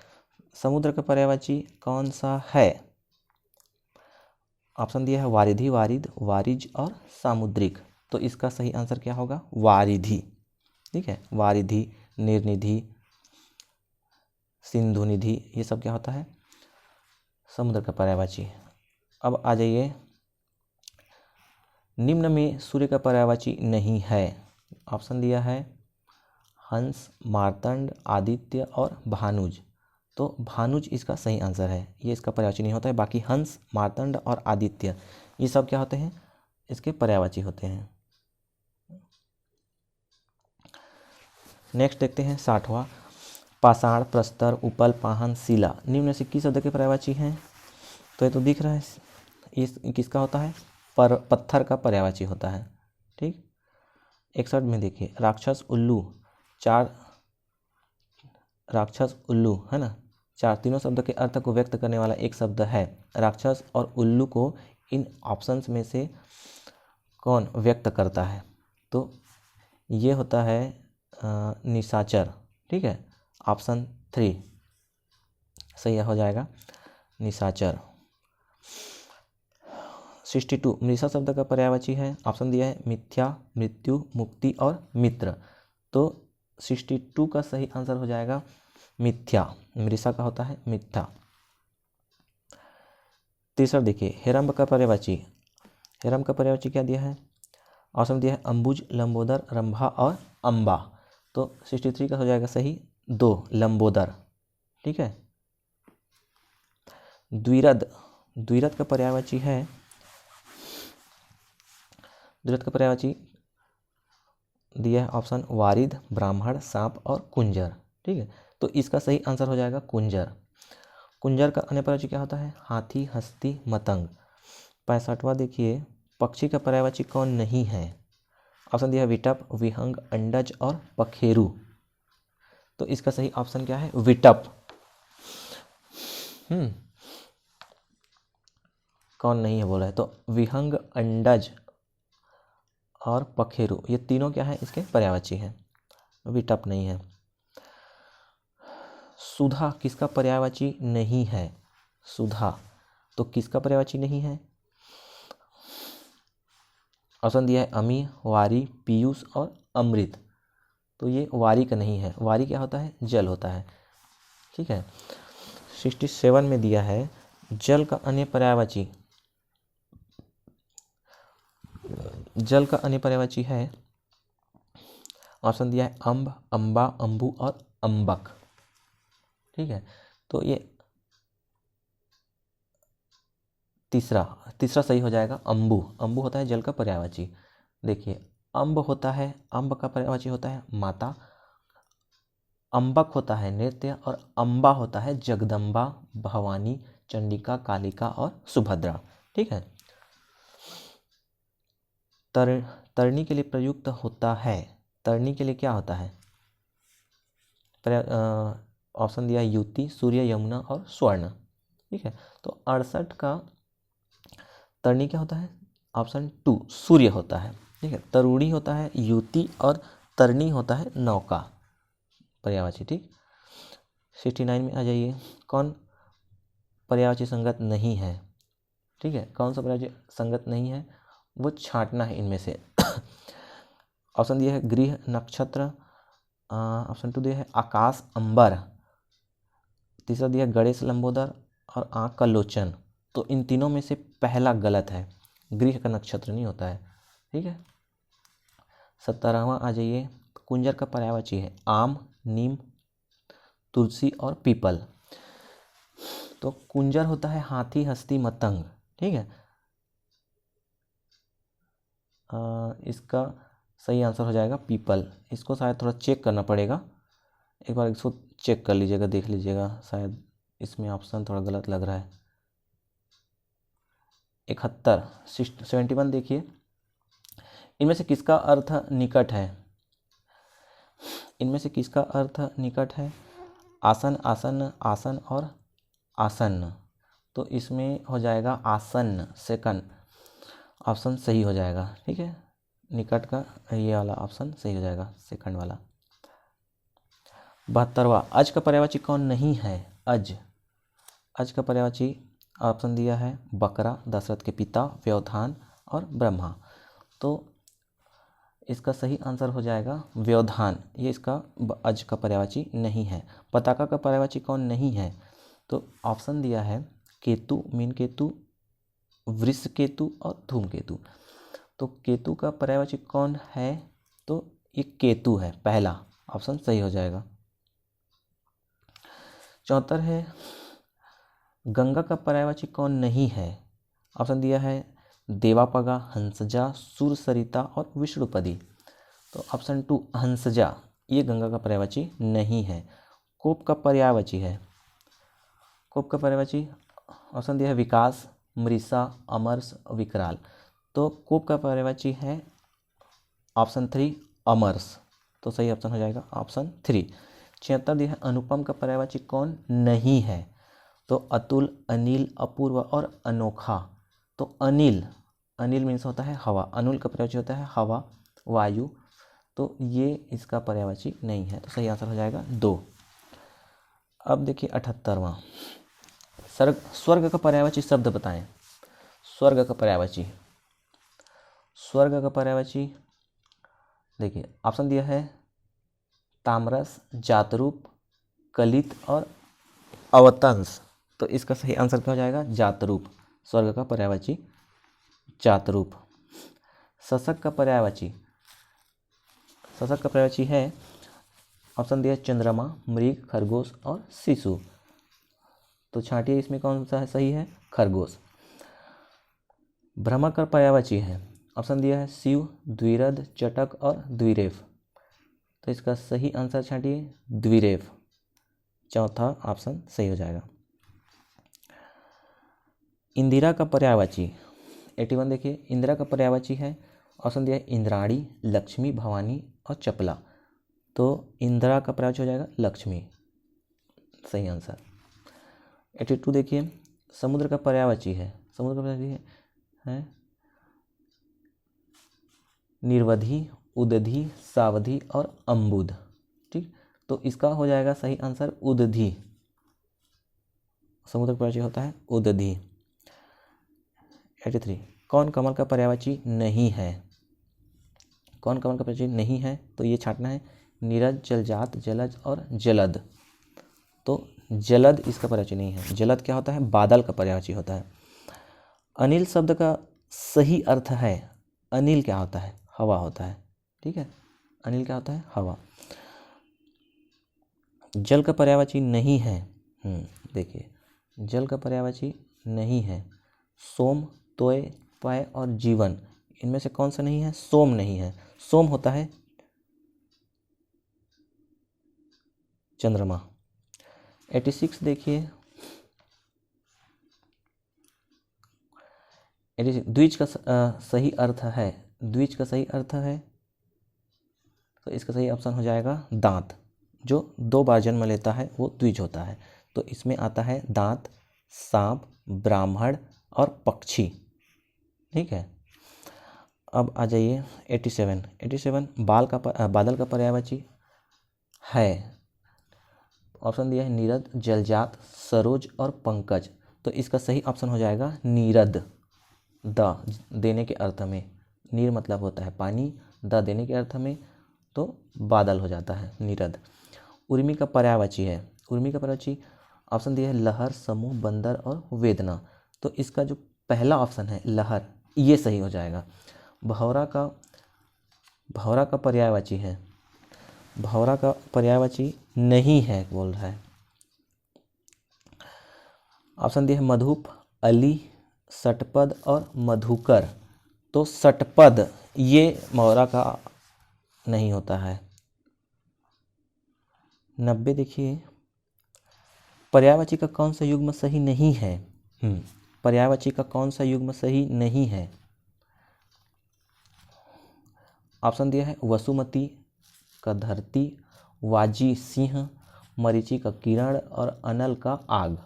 समुद्र का पर्यायवाची कौन सा है? ऑप्शन दिया है वारिधि, वारिद, वारिज और सामुद्रिक। तो इसका सही आंसर क्या होगा? वारिधि। ठीक है। वारिधि, निर्निधि, सिंधु निधि, ये सब क्या होता है? समुद्र का पर्यायवाची। अब आ जाइए। निम्न में सूर्य का पर्यायवाची नहीं है। ऑप्शन दिया है हंस, मार्तंड, आदित्य और भानुज। तो भानुज इसका सही आंसर है, ये इसका पर्यायवाची नहीं होता है। बाकी हंस, मार्तंड और आदित्य ये सब क्या होते हैं? इसके पर्यायवाची होते हैं। नेक्स्ट देखते हैं 60वां। पाषाण, प्रस्तर, उपल, पाहन, शिला निम्न में से किस शब्द के पर्यायवाची हैं? तो ये तो दिख रहा है, इस किसका होता है? पर पत्थर का पर्यायवाची होता है। ठीक। 61 में देखिए राक्षस उल्लू, 4 राक्षस उल्लू है ना, 4 तीनों शब्द के अर्थ को व्यक्त करने वाला एक शब्द है। राक्षस और उल्लू को इन ऑप्शंस में से कौन व्यक्त करता है? तो ये होता है निशाचर। ठीक है, ऑप्शन 3 सही हो जाएगा, निशाचर। 62 मृषा शब्द का पर्यायवाची है, ऑप्शन दिया है मिथ्या, मृत्यु, मुक्ति और मित्र। तो 62 का सही आंसर हो जाएगा मिथ्या। मृषा का होता है मिथ्या। तीसरा देखिए हेरम्ब का पर्यायवाची, हेरम्ब का पर्यायवाची क्या दिया है? ऑप्शन दिया है अंबुज, लंबोदर, रंभा और अंबा। तो 63 का हो जाएगा सही 2 लंबोदर। ठीक है। द्विरद, द्विरद का पर्यायवाची है, द्विरद का पर्यायवाची दिया है ऑप्शन वारिद, ब्राह्मण, सांप और कुंजर। ठीक है, तो इसका सही आंसर हो जाएगा कुंजर। कुंजर का अन्य पर्यायवाची क्या होता है? हाथी, हस्ती, मतंग। 65वां देखिए पक्षी का पर्यायवाची कौन नहीं है? ऑप्शन दिया है विटप, विहंग, अंडज और पखेरु। तो इसका सही ऑप्शन क्या है? विटप। कौन नहीं है बोला है, तो विहंग, अंडज और पखेरु ये तीनों क्या है? इसके पर्यायवाची हैं, विटप नहीं है। सुधा किसका पर्यायवाची नहीं है? सुधा तो किसका पर्यायवाची नहीं है? ऑप्शन दिया है अमी, वारी, पीयूष और अमृत। तो ये वारी का नहीं है, वारी क्या होता है? जल होता है। ठीक है। 67 में दिया है जल का अन्य पर्यायवाची, जल का अन्य पर्यायवाची है, ऑप्शन दिया है अम्ब, अम्बा, अम्बू और अम्बक। ठीक है, तो ये तीसरा सही हो जाएगा अम्बु। अम्बु होता है जल का पर्यायवाची। देखिए अम्ब होता है, अम्ब का पर्यायवाची होता है माता, अम्बक होता है नृत्य और अम्बा होता है जगदम्बा, भवानी, चंडिका, कालिका और सुभद्रा। ठीक है। तरनी के लिए प्रयुक्त होता है, तरनी के लिए क्या होता है? ऑप्शन दिया है युति, सूर्य, यमुना और स्वर्ण। ठीक है, तो 68 का तरनी क्या होता है? ऑप्शन 2 सूर्य होता है। ठीक है, तरुणी होता है युति और तरनी होता है नौका पर्यायवाची। ठीक, 69 में आ जाइए कौन पर्यायवाची संगत नहीं है? ठीक है, कौन सा पर्यायवाची संगत नहीं है? वो छांटना है इनमें से। ऑप्शन दिया है गृह, नक्षत्र, ऑप्शन 2 दिया है आकाश, अंबर, तीसरा दिया है गणेश, लंबोदर और आँख का लोचन। तो इन तीनों में से पहला गलत है, गृह का नक्षत्र नहीं होता है। ठीक है। 17वां आ जाइए, कुंजर का पर्यायवाची है आम, नीम, तुलसी और पीपल। तो कुंजर होता है हाथी, हस्ती, मतंग। ठीक है, इसका सही आंसर हो जाएगा पीपल। इसको शायद थोड़ा चेक करना पड़ेगा, एक बार इसको चेक कर लीजिएगा, देख लीजिएगा, शायद इसमें ऑप्शन थोड़ा गलत लग रहा है। 71 देखिए इनमें से किसका अर्थ निकट है? इनमें से किसका अर्थ निकट है? आसन, आसन्न, आसन और आसन्न। तो इसमें हो जाएगा आसन्न, सेकंड ऑप्शन सही हो जाएगा। ठीक है, निकट का ये वाला ऑप्शन सही हो जाएगा, सेकंड वाला। 72वां अज का पर्यायवाची कौन नहीं है? अज, अज का पर्यायवाची ऑप्शन दिया है बकरा, दशरथ के पिता, व्यवधान और ब्रह्मा। तो इसका सही आंसर हो जाएगा व्यवधान, ये इसका अज का पर्यायवाची नहीं है। पताका का पर्यायवाची कौन नहीं है? तो ऑप्शन दिया है केतु, मीनकेतु, वृषकेतु और धूमकेतु। तो केतु का पर्यायवाची कौन है? तो ये केतु है, पहला ऑप्शन सही हो जाएगा। 74 है गंगा का पर्यायवाची कौन नहीं है? ऑप्शन दिया है देवापगा, हंसजा, सुरसरिता और विष्णुपदी। तो ऑप्शन 2 हंसजा ये गंगा का पर्यायवाची नहीं है। कोप का पर्यायवाची है, कोप का पर्यायवाची ऑप्शन दिया है विकास, मृषा, अमरस, विकराल। तो कोप का पर्यायवाची है ऑप्शन 3 अमरस, तो सही ऑप्शन हो जाएगा ऑप्शन 3। 76 दिया है अनुपम का पर्यायवाची कौन नहीं है, तो अतुल, अनिल, अपूर्व और अनोखा। तो अनिल, अनिल मीन्स होता है हवा, अनिल का पर्यायवाची होता है हवा, वायु, तो ये इसका पर्यायवाची नहीं है, तो सही आंसर हो जाएगा 2। अब देखिए 78वां, स्वर्ग का पर्यायवाची शब्द बताएं। स्वर्ग का पर्यायवाची, स्वर्ग का पर्यायवाची देखिए ऑप्शन दिया है तामरस, जातरूप, कलित और अवतंस, तो इसका सही आंसर क्या हो जाएगा जातरूप। स्वर्ग का पर्यायवाची जातरूप। शशक का पर्यायवाची, शशक का पर्यायवाची है ऑप्शन दिया चंद्रमा, मृग, खरगोश और शिशु, तो छांटिए इसमें कौन सा है सही है, खरगोश। भ्रमक का पर्यायवाची है ऑप्शन दिया है शिव, द्विरथ, चटक और द्विरेफ, तो इसका सही आंसर छांटिए द्विरेफ, चौथा ऑप्शन सही हो जाएगा। इंदिरा का पर्यायवाची 81 देखिए, इंदिरा का पर्यायवाची है ऑप्शन दिया है इंद्राणी, लक्ष्मी, भवानी और चपला, तो इंदिरा का पर्यायवाची हो जाएगा लक्ष्मी, सही आंसर। 82 देखिए, समुद्र का पर्यायवाची है, समुद्र का पर्यायवाची है निर्वधि, उदधि, सावधि और अम्बुध, ठीक, तो इसका हो जाएगा सही आंसर उदधि, समुद्र का पर्यायवाची होता है उदधि। 83 कौन कमल का पर्यायवाची नहीं है, कौन कमल का पर्यायवाची नहीं है, तो ये छांटना है नीरज, जलजात, जलज और जलद, तो जलद इसका पर्यायवाची नहीं है। जलद क्या होता है, बादल का पर्यायवाची होता है। अनिल शब्द का सही अर्थ है, अनिल क्या होता है, हवा होता है, ठीक है, अनिल क्या होता है, हवा। जल का पर्यायवाची नहीं है, देखिए जल का पर्यायवाची नहीं है सोम, तोय, पय और जीवन, इनमें से कौन सा नहीं है, सोम नहीं है, सोम होता है चंद्रमा। 86 देखिए, द्विज का सही अर्थ है, द्विज का सही अर्थ है, तो इसका सही ऑप्शन हो जाएगा दांत, जो 2 बार जन्म लेता है वो द्विज होता है, तो इसमें आता है दांत, सांप, ब्राह्मण और पक्षी, ठीक है। अब आ जाइए 87 बादल का पर्यायवाची है, ऑप्शन दिया है नीरद, जलजात, सरोज और पंकज, तो इसका सही ऑप्शन हो जाएगा नीरद, द देने के अर्थ में, नीर मतलब होता है पानी, द देने के अर्थ में, तो बादल हो जाता है नीरद। उर्मी का पर्यायवाची है, उर्मी का पर्यायवाची ऑप्शन दिया है लहर, समूह, बंदर और वेदना, तो इसका जो पहला ऑप्शन है लहर, ये सही हो जाएगा। भौरा का पर्यायवाची है, भौरा का पर्यायवाची नहीं है बोल रहा है, ऑप्शन दिया है मधुप, अली, षटपद और मधुकर, तो षटपद ये भौरा का नहीं होता है। 90 देखिए, पर्यायवाची का कौन सा युग्म सही नहीं है, पर्यायवाची का कौन सा युग्म सही नहीं है, ऑप्शन दिया है वसुमती का धरती, वाजी सिंह, मरीचि का किरण और अनल का आग,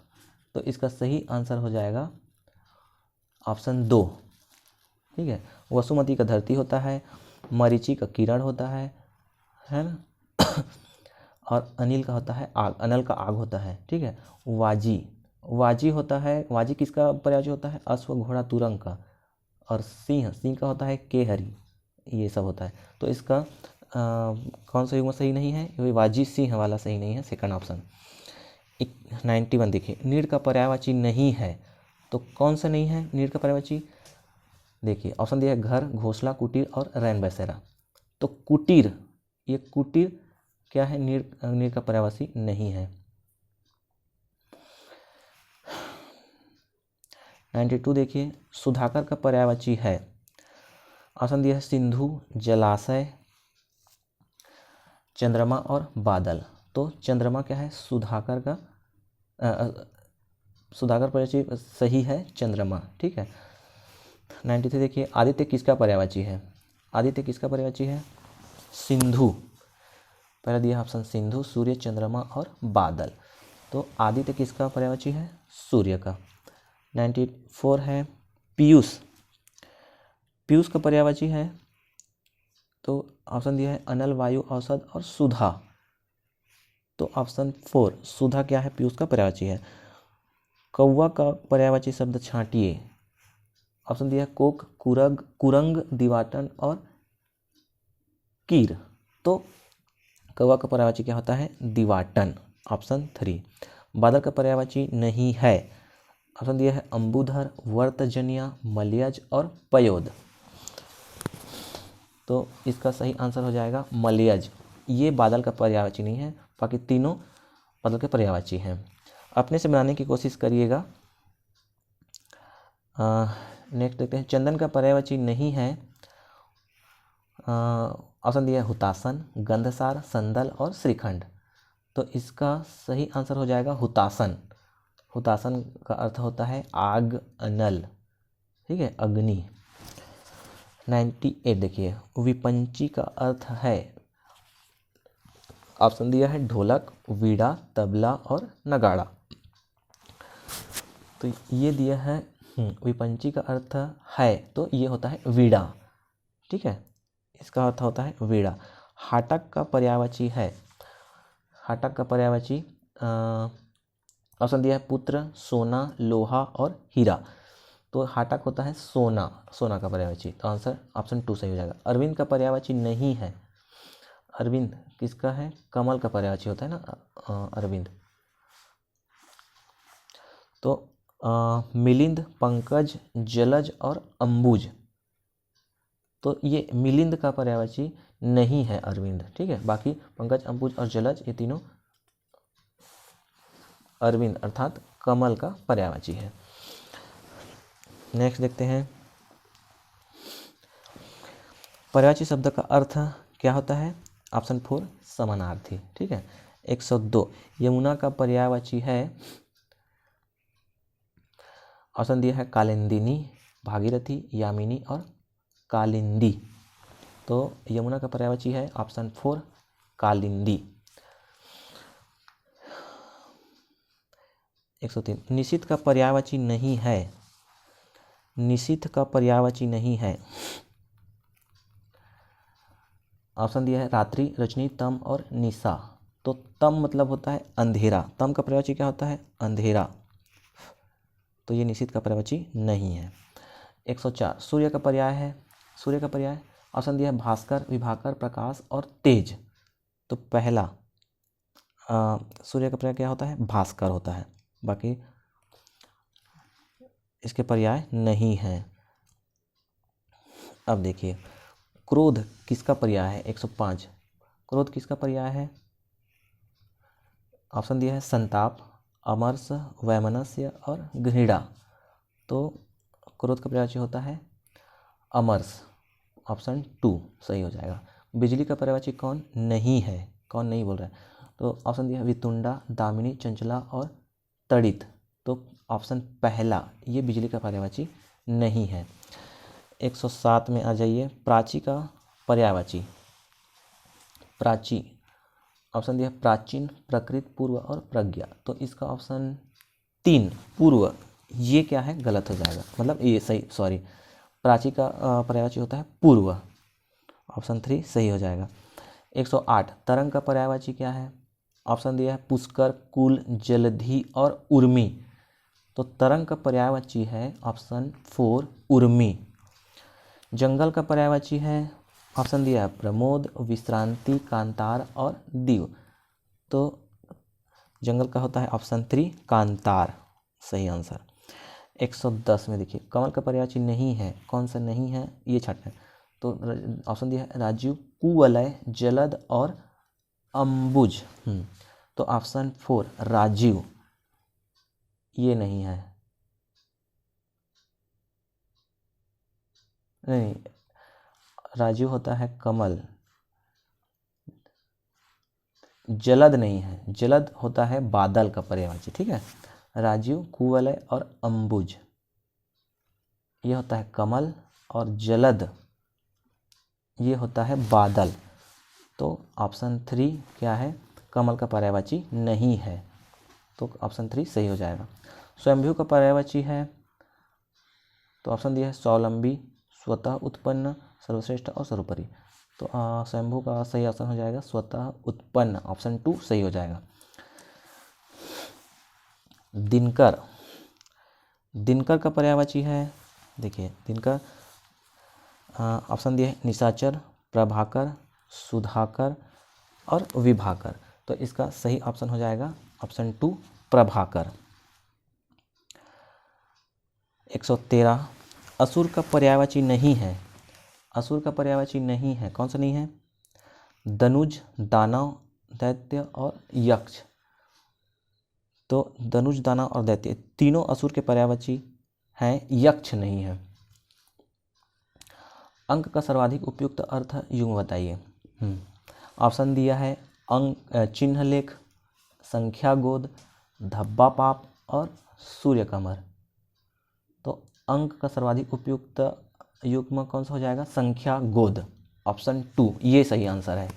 तो इसका सही आंसर हो जाएगा ऑप्शन 2, ठीक है। वसुमती का धरती होता है, मरीचि का किरण होता है ना, और अनिल का होता है आग, अनल का आग होता है, ठीक है। वाजी होता है, वाजी किसका पर्यायवाची होता है, अश्व, घोड़ा, तुरंग का, और सिंह का होता है केहरी, ये सब होता है, तो इसका कौन सा युग्म सही नहीं है, ये वाजी सिंह वाला सही नहीं है, सेकंड ऑप्शन। 91 देखिए, नीड का पर्यायवाची नहीं है, तो कौन सा नहीं है नीड का पर्यायवाची, देखिए ऑप्शन दिया है घर, घोंसला, कुटीर और रैन बसेरा, तो कुटीर, ये कुटीर क्या है, नीड का पर्यायवाची नहीं है। 92 देखिए, सुधाकर का पर्यायवाची है, ऑप्शन दिया है सिंधु, जलाशय, चंद्रमा और बादल, तो चंद्रमा क्या है, सुधाकर पर्यायवाची सही है चंद्रमा, ठीक है। 93 देखिए, आदित्य किसका पर्यायवाची है, आदित्य किसका पर्यायवाची है? सिंधु। पहला दिया ऑप्शन सिंधु, सूर्य, चंद्रमा और बादल। तो आदित्य किसका पर्यायवाची है? सूर्य का। 94 है पीयूष। पीयूष का पर्यायवाची है, तो ऑप्शन दिया है अनल, वायु, औषध और सुधा। तो ऑप्शन 4 सुधा क्या है? पीयूष का पर्यायवाची है। कौवा का पर्यायवाची शब्द छांटिए। ऑप्शन दिया है कोक, कुरंग, दिवाटन और कीर। तो कौवा का पर्यायवाची क्या होता है? दिवाटन। ऑप्शन 3। बादल का पर्यायवाची नहीं है। ऑप्शन दिया है अंबुधर, वर्तजनिया, मलयज और पयोद। तो इसका सही आंसर हो जाएगा मलयज। ये बादल का पर्यायवाची नहीं है, बाकी तीनों बादल के पर्यायवाची हैं। अपने से बनाने की कोशिश करिएगा। नेक्स्ट देखते हैं, चंदन का पर्यायवाची नहीं है। ऑप्शन दिया है हुतासन, गंधसार, संदल और श्रीखंड। तो इसका सही आंसर हो जाएगा हुतासन। हुतासन का अर्थ होता है आग, अनल, ठीक है, अग्नि। 98 देखिए, विपंची का अर्थ है, ऑप्शन दिया है ढोलक, वीणा, तबला और नगाड़ा। तो ये दिया है विपंची का अर्थ है, तो ये होता है वीणा, ठीक है, इसका अर्थ होता है वीणा। हाटक का पर्यायवाची है, हाटक का पर्यायवाची ऑप्शन दिया है पुत्र, सोना, लोहा और हीरा। तो हाटक होता है सोना, सोना का पर्यायवाची। तो आंसर ऑप्शन 2 सही हो जाएगा। अरविंद का पर्यायवाची नहीं है। अरविंद किसका है? कमल का पर्यायवाची होता है ना अरविंद। तो मिलिंद, पंकज, जलज और अंबुज। तो ये मिलिंद का पर्यायवाची नहीं है अरविंद, ठीक है। बाकी पंकज, अंबुज और जलज ये तीनों अरविंद अर्थात कमल का पर्यायवाची है। नेक्स्ट देखते हैं, पर्यायवाची शब्द का अर्थ क्या होता है? ऑप्शन 4 समानार्थी, ठीक है। 102 यमुना का पर्यायवाची है, ऑप्शन दिया है कालिंदिनी, भागीरथी, यामिनी और कालिंदी। तो यमुना का पर्यायवाची है ऑप्शन 4 कालिंदी। 103 निशित का पर्यायवाची नहीं है। निशित का पर्यायवाची नहीं है, ऑप्शन दिया है रात्रि, रजनी, तम और निशा। तो तम मतलब होता है अंधेरा, तम का पर्यायवाची क्या होता है? अंधेरा। तो ये निशित का पर्यायवाची नहीं है। 104 सूर्य का पर्याय है, सूर्य का पर्याय ऑप्शन दिया है भास्कर, विभाकर, प्रकाश और तेज। तो पहला सूर्य का पर्याय क्या होता है? भास्कर होता है, बाकी इसके पर्याय नहीं है। अब देखिए, क्रोध किसका पर्याय है? 105 क्रोध किसका पर्याय है? ऑप्शन दिया है संताप, अमर्ष, वैमनस्य और घृणा। तो क्रोध का पर्यायवाची होता है अमर्ष। ऑप्शन 2 सही हो जाएगा। बिजली का पर्यायवाची कौन नहीं है? कौन नहीं बोल रहा है? तो ऑप्शन दिया है वितुंडा, दामिनी, चंचला और तड़ित। तो ऑप्शन पहला ये बिजली का पर्यायवाची नहीं है। 107 में आ जाइए, प्राची का पर्यायवाची। प्राची ऑप्शन दिया प्राचीन, प्रकृत, पूर्व और प्रज्ञा। तो इसका ऑप्शन 3 पूर्व, ये क्या है? गलत हो जाएगा, मतलब ये सही, सॉरी, प्राची का पर्यायवाची होता है पूर्व। ऑप्शन 3 सही हो जाएगा। 108 तरंग का पर्यायवाची क्या है? ऑप्शन दिया है पुष्कर, कुल, जलधि और उर्मी। तो तरंग का पर्यायवाची है ऑप्शन 4 उर्मी। जंगल का पर्यायवाची है, ऑप्शन दिया है प्रमोद, विश्रांति, कांतार और दीव। तो जंगल का होता है ऑप्शन 3 कांतार, सही आंसर। 110 में देखिए, कमल का पर्यायवाची नहीं है, कौन सा नहीं है ये छठा है। तो ऑप्शन दिया है राजीव, कुवलय, जलद और अंबुज। तो ऑप्शन 4 राजीव ये नहीं है, नहीं, राजीव होता है कमल, जलद नहीं है, जलद होता है बादल का पर्यायवाची, ठीक है। राजीव, कुवलय और अंबुज ये होता है कमल, और जलद ये होता है बादल। तो ऑप्शन 3 क्या है, कमल का पर्यायवाची नहीं है। तो ऑप्शन 3 सही हो जाएगा। स्वयंभू का पर्यायवाची है तो ऑप्शन दिया है स्वावलंबी, स्वतः उत्पन्न, सर्वश्रेष्ठ और सर्वोपरि। तो स्वयंभू का सही ऑप्शन हो जाएगा स्वतः उत्पन्न, ऑप्शन 2 सही हो जाएगा। दिनकर, दिनकर का पर्यायवाची है, देखिए दिनकर ऑप्शन दिया है निशाचर, प्रभाकर, सुधाकर और विभाकर। तो इसका सही ऑप्शन हो जाएगा ऑप्शन 2 प्रभाकर। 113 असुर का पर्यायवाची नहीं है, असुर का पर्यायवाची नहीं है, कौन सा नहीं है, दनुज, दानव, दैत्य और यक्ष। तो दनुज, दानव और दैत्य तीनों असुर के पर्यायवाची हैं, यक्ष नहीं है। अंक का सर्वाधिक उपयुक्त अर्थ युग्म बताइए। ऑप्शन दिया है अंक, चिन्ह लेख, संख्या गोद, धब्बा पाप और सूर्य कमर। तो अंक का सर्वाधिक उपयुक्त युग्म कौन सा हो जाएगा, संख्या गोद, ऑप्शन 2 ये सही आंसर है।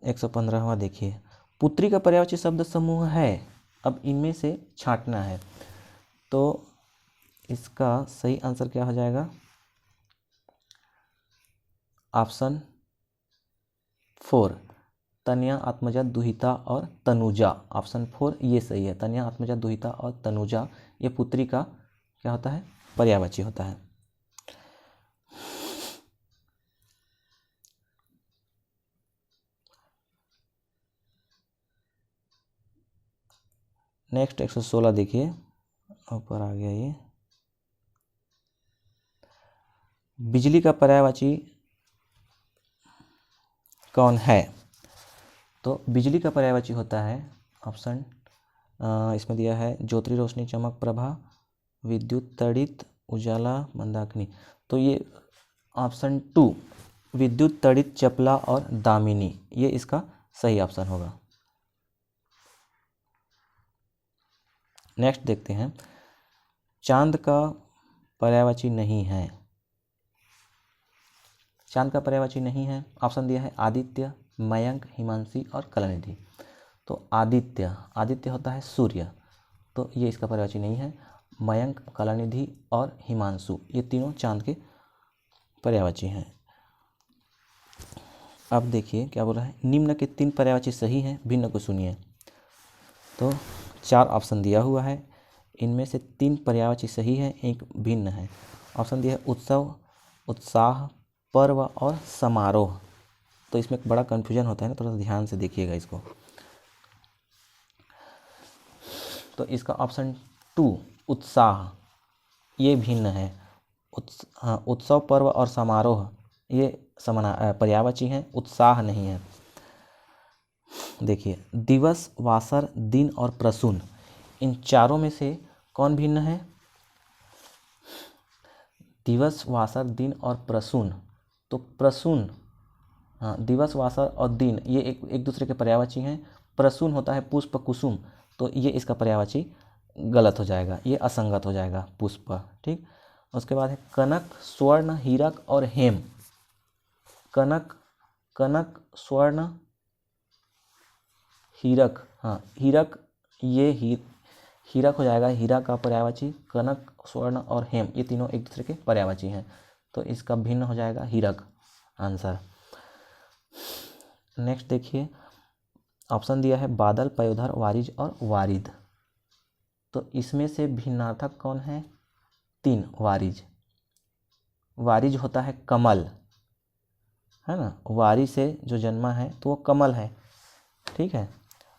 115वां देखिए, पुत्री का पर्यायवाची शब्द समूह है, अब इनमें से छांटना है। तो इसका सही आंसर क्या हो जाएगा, ऑप्शन 4 तनया, आत्मजा, दुहिता और तनुजा, ऑप्शन 4 ये सही है। तनया, आत्मजा, दुहिता और तनुजा ये पुत्री का क्या होता है, पर्यायवाची होता है। नेक्स्ट 116 देखिए, ऊपर आ गया ये, बिजली का पर्यायवाची कौन है। तो बिजली का पर्यायवाची होता है ऑप्शन इसमें दिया है ज्योति, रोशनी, चमक, प्रभा, विद्युत, तड़ित, उजाला, मंदाकिनी। तो ये ऑप्शन 2 विद्युत, तड़ित, चपला और दामिनी ये इसका सही ऑप्शन होगा। नेक्स्ट देखते हैं, चांद का पर्यायवाची नहीं है, चांद का पर्यायवाची नहीं है। ऑप्शन दिया है आदित्य, मयंक, हिमांशी और कलानिधि। तो आदित्य, आदित्य होता है सूर्य, तो ये इसका पर्यायवाची नहीं है। मयंक, कलानिधि और हिमांशु ये तीनों चांद के पर्यायवाची हैं। अब देखिए क्या बोल रहा है, निम्न के 3 पर्यायवाची सही हैं, भिन्न को सुनिए। तो 4 ऑप्शन दिया हुआ है, इनमें से 3 पर्यायवाची सही है, एक भिन्न है। ऑप्शन दिया है उत्सव, उत्साह, पर्व और समारोह। तो इसमें एक बड़ा कन्फ्यूजन होता है ना, थोड़ा ध्यान से देखिएगा इसको। तो इसका ऑप्शन 2 उत्साह ये भिन्न है। उत्सव, पर्व और समारोह ये पर्यायवाची हैं, उत्साह नहीं है। देखिए दिवस, वासर, दिन और प्रसून इन चारों में से कौन भिन्न है, दिवस, वासर, दिन और प्रसून। तो प्रसून, हाँ दिवस, वासर और दिन ये एक दूसरे के पर्यायवाची हैं। प्रसून होता है पुष्प, कुसुम, तो ये इसका पर्यायवाची गलत हो जाएगा, ये असंगत हो जाएगा पुष्प, ठीक। उसके बाद है कनक, स्वर्ण, हीरक और हेम। कनक, कनक, स्वर्ण, हीरक, हाँ हीरक ये हीरक हो जाएगा, हीरा का पर्यायवाची। कनक, स्वर्ण और हेम ये तीनों एक दूसरे के पर्यायवाची हैं, तो इसका भिन्न हो जाएगा हीरक आंसर। नेक्स्ट देखिए, ऑप्शन दिया है बादल, पयोधर, वारिज और वारिद। तो इसमें से भिन्नार्थक कौन है, 3 वारिज। वारिज होता है कमल, है ना, वारी से जो जन्मा है तो वो कमल है, ठीक है।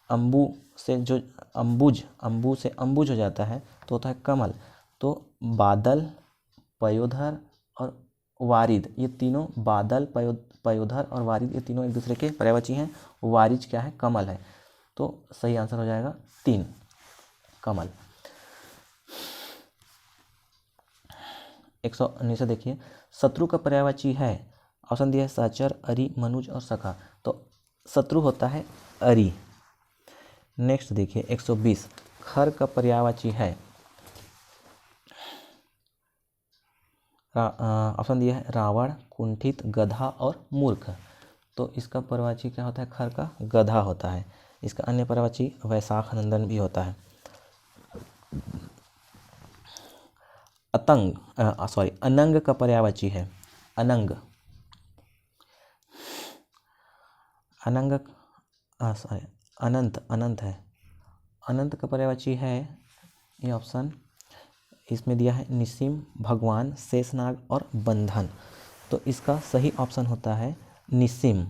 अम्बु से जो अम्बुज, अम्बु से अम्बुज हो जाता है तो होता है कमल। तो बादल, पयोधर और वारिद ये तीनों, बादल, पयोधर और वारिद ये तीनों एक दूसरे के पर्यायवाची हैं। वारिज क्या है, कमल है। तो सही आंसर हो जाएगा 3 कमल। 119 देखिए, शत्रु का पर्यायवाची है, ऑप्शन दिया है सहचर, अरि, मनुज और सखा। तो शत्रु होता है अरि। नेक्स्ट देखिए 120, खर का पर्यायवाची है, ऑप्शन दिया है रावण, कुंठित, गधा और मूर्ख। तो इसका पर्यायवाची क्या होता है? खर का गधा होता है। इसका अन्य पर्यायवाची वैशाख नंदन भी होता है। अनंग का पर्यायवाची है अनंग। अनंग अनंत है। अनंत का पर्यायवाची है, ये ऑप्शन इसमें दिया है निसिम, भगवान, शेषनाग और बंधन। तो इसका सही ऑप्शन होता है निसिम।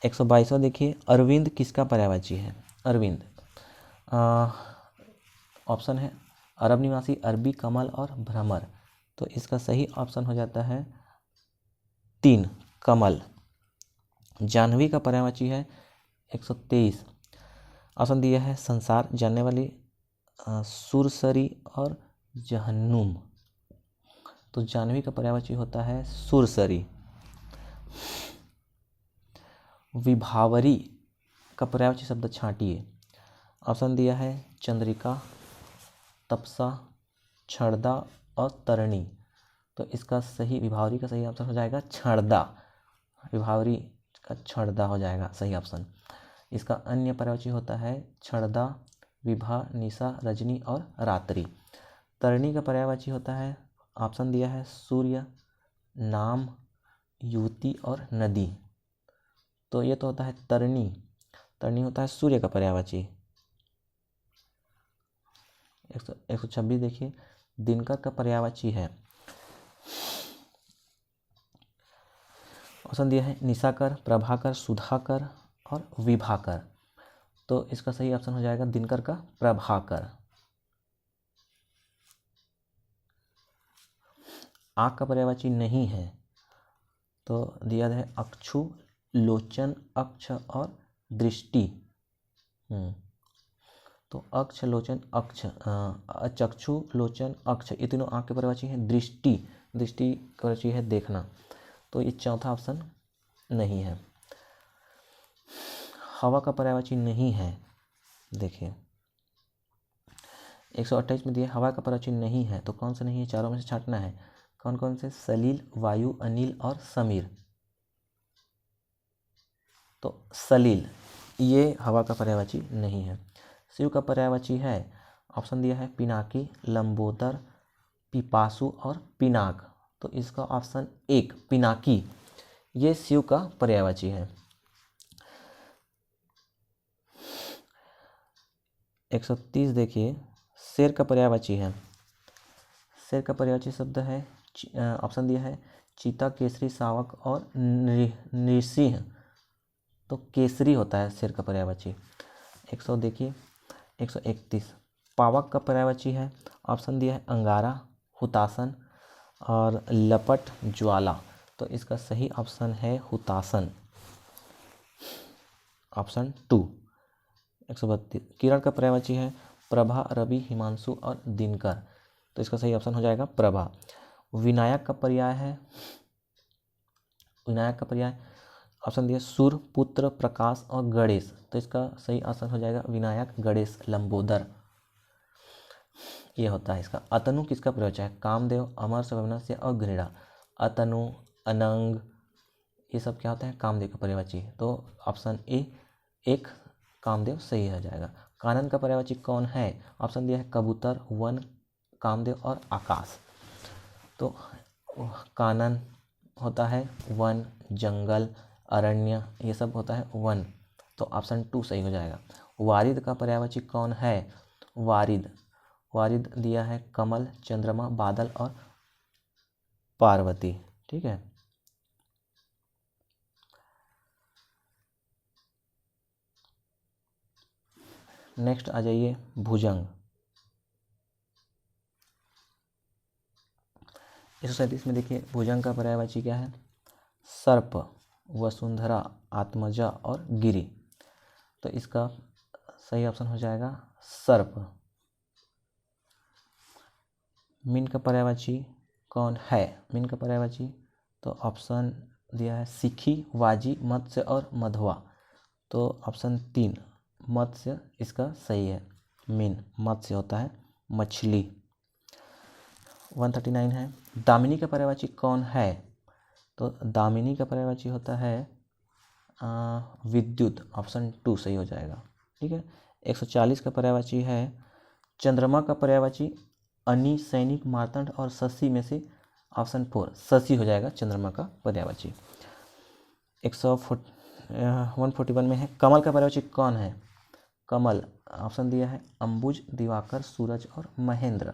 122वां देखिए, अरविंद किसका पर्यायवाची है? अरविंद ऑप्शन है अरब निवासी, अरबी, कमल और भ्रमर। तो इसका सही ऑप्शन हो जाता है 3 कमल। जाह्नवी का पर्यायवाची है 123। ऑप्शन दिया है संसार, जानने वाली, सुरसरी और जहन्नुम। तो जाह्नवी का पर्यायवाची होता है सुरसरी। विभावरी का पर्यायवाची शब्द छांटिए। ऑप्शन दिया है चंद्रिका, तपसा, छड़दा और तरणी। तो इसका सही विभावरी का सही ऑप्शन हो जाएगा छड़दा। विभावरी का छड़दा हो जाएगा सही ऑप्शन। इसका अन्य पर्यायवाची होता है छड़दा, विभा, निशा, रजनी और रात्रि। तरणी का पर्यायवाची होता है, ऑप्शन दिया है सूर्य, नाम, युवती और नदी। तो ये तो होता है तरणी। तरणी होता है सूर्य का पर्यायवाची। 126 देखिए, दिनकर का पर्यायवाची है, ऑप्शन दिया है निशाकर, प्रभाकर, सुधाकर और विभाकर। तो इसका सही ऑप्शन हो जाएगा दिनकर का प्रभाकर। आँख का पर्यायवाची नहीं है, तो दिया है अक्षु, लोचन, अक्ष और दृष्टि। तो अक्ष, लोचन, चक्षु, लोचन, अक्ष, ये तीनों आँख के पर्यायवाची हैं। दृष्टि, दृष्टि का पर्यायवाची है देखना। तो ये चौथा ऑप्शन नहीं है। हवा का पर्यायवाची नहीं है। देखिए 128 में दिए हवा का पर्यायवाची नहीं है, तो कौन सा नहीं है? चारों में से छांटना है। कौन कौन से? सलील, वायु, अनिल और समीर। तो सलील ये हवा का पर्यायवाची नहीं है। शिव का पर्यायवाची है, ऑप्शन दिया है पिनाकी, लंबोदर, पिपासु और पिनाक। तो इसका ऑप्शन 1 पिनाकी ये शिव का पर्यायवाची है। 130 देखिए, शेर का पर्यायवाची है। शेर का पर्यायवाची शब्द है, ऑप्शन दिया है चीता, केसरी, शावक और नृसिंह। तो केसरी होता है शेर का पर्यायवाची। 100 देखिए 131 पावक का पर्यायवाची है, ऑप्शन दिया है अंगारा, हुतासन और लपट, ज्वाला। तो इसका सही ऑप्शन है हुतासन, ऑप्शन 2। 132 किरण का पर्यायवाची है प्रभा, रवि, हिमांशु और दिनकर। तो इसका सही ऑप्शन हो जाएगा प्रभा। विनायक का पर्याय है, विनायक का पर्याय ऑप्शन दिया सूर्य, पुत्र, प्रकाश और गणेश। तो इसका सही ऑप्शन हो जाएगा विनायक, गणेश, लंबोदर ये होता है इसका। अतनु किसका पर्यायवाची है? कामदेव, अमर, वैमनस्य और घृणा। अतनु, अनंग ये सब क्या होता है? कामदेव का पर्यायवाची। तो ऑप्शन ए 1 कामदेव सही हो जाएगा। कानन का पर्यायवाची कौन है? ऑप्शन दिया है कबूतर, वन, कामदेव और आकाश। तो कानन होता है वन, जंगल, अरण्य ये सब होता है वन। तो ऑप्शन 2 सही हो जाएगा। वारिद का पर्यायवाची कौन है? वारिद, वारिद दिया है कमल, चंद्रमा, बादल और पार्वती। ठीक है। नेक्स्ट आ जाइए भुजंग। 137 में देखिए भुजंग का पर्यायवाची क्या है? सर्प, वसुंधरा, आत्मजा और गिरि। तो इसका सही ऑप्शन हो जाएगा सर्प। मीन का पर्यायवाची कौन है? मीन का पर्यायवाची तो ऑप्शन दिया है सिखी, वाजी, मत्स्य और मधवा। तो ऑप्शन 3 मत्स्य इसका सही है। मीन मत्स्य होता है मछली। 139 है। दामिनी का पर्यायवाची कौन है? तो दामिनी का पर्यायवाची होता है विद्युत, ऑप्शन 2 सही हो जाएगा। ठीक है। 140 का पर्यायवाची है चंद्रमा का पर्यायवाची अनि, सैनिक, मार्तंड और शशि में से ऑप्शन 4 शशि हो जाएगा चंद्रमा का पर्यायवाची। 141 में है कमल का पर्यायवाची कौन है? कमल ऑप्शन दिया है अंबुज, दिवाकर, सूरज और महेंद्र।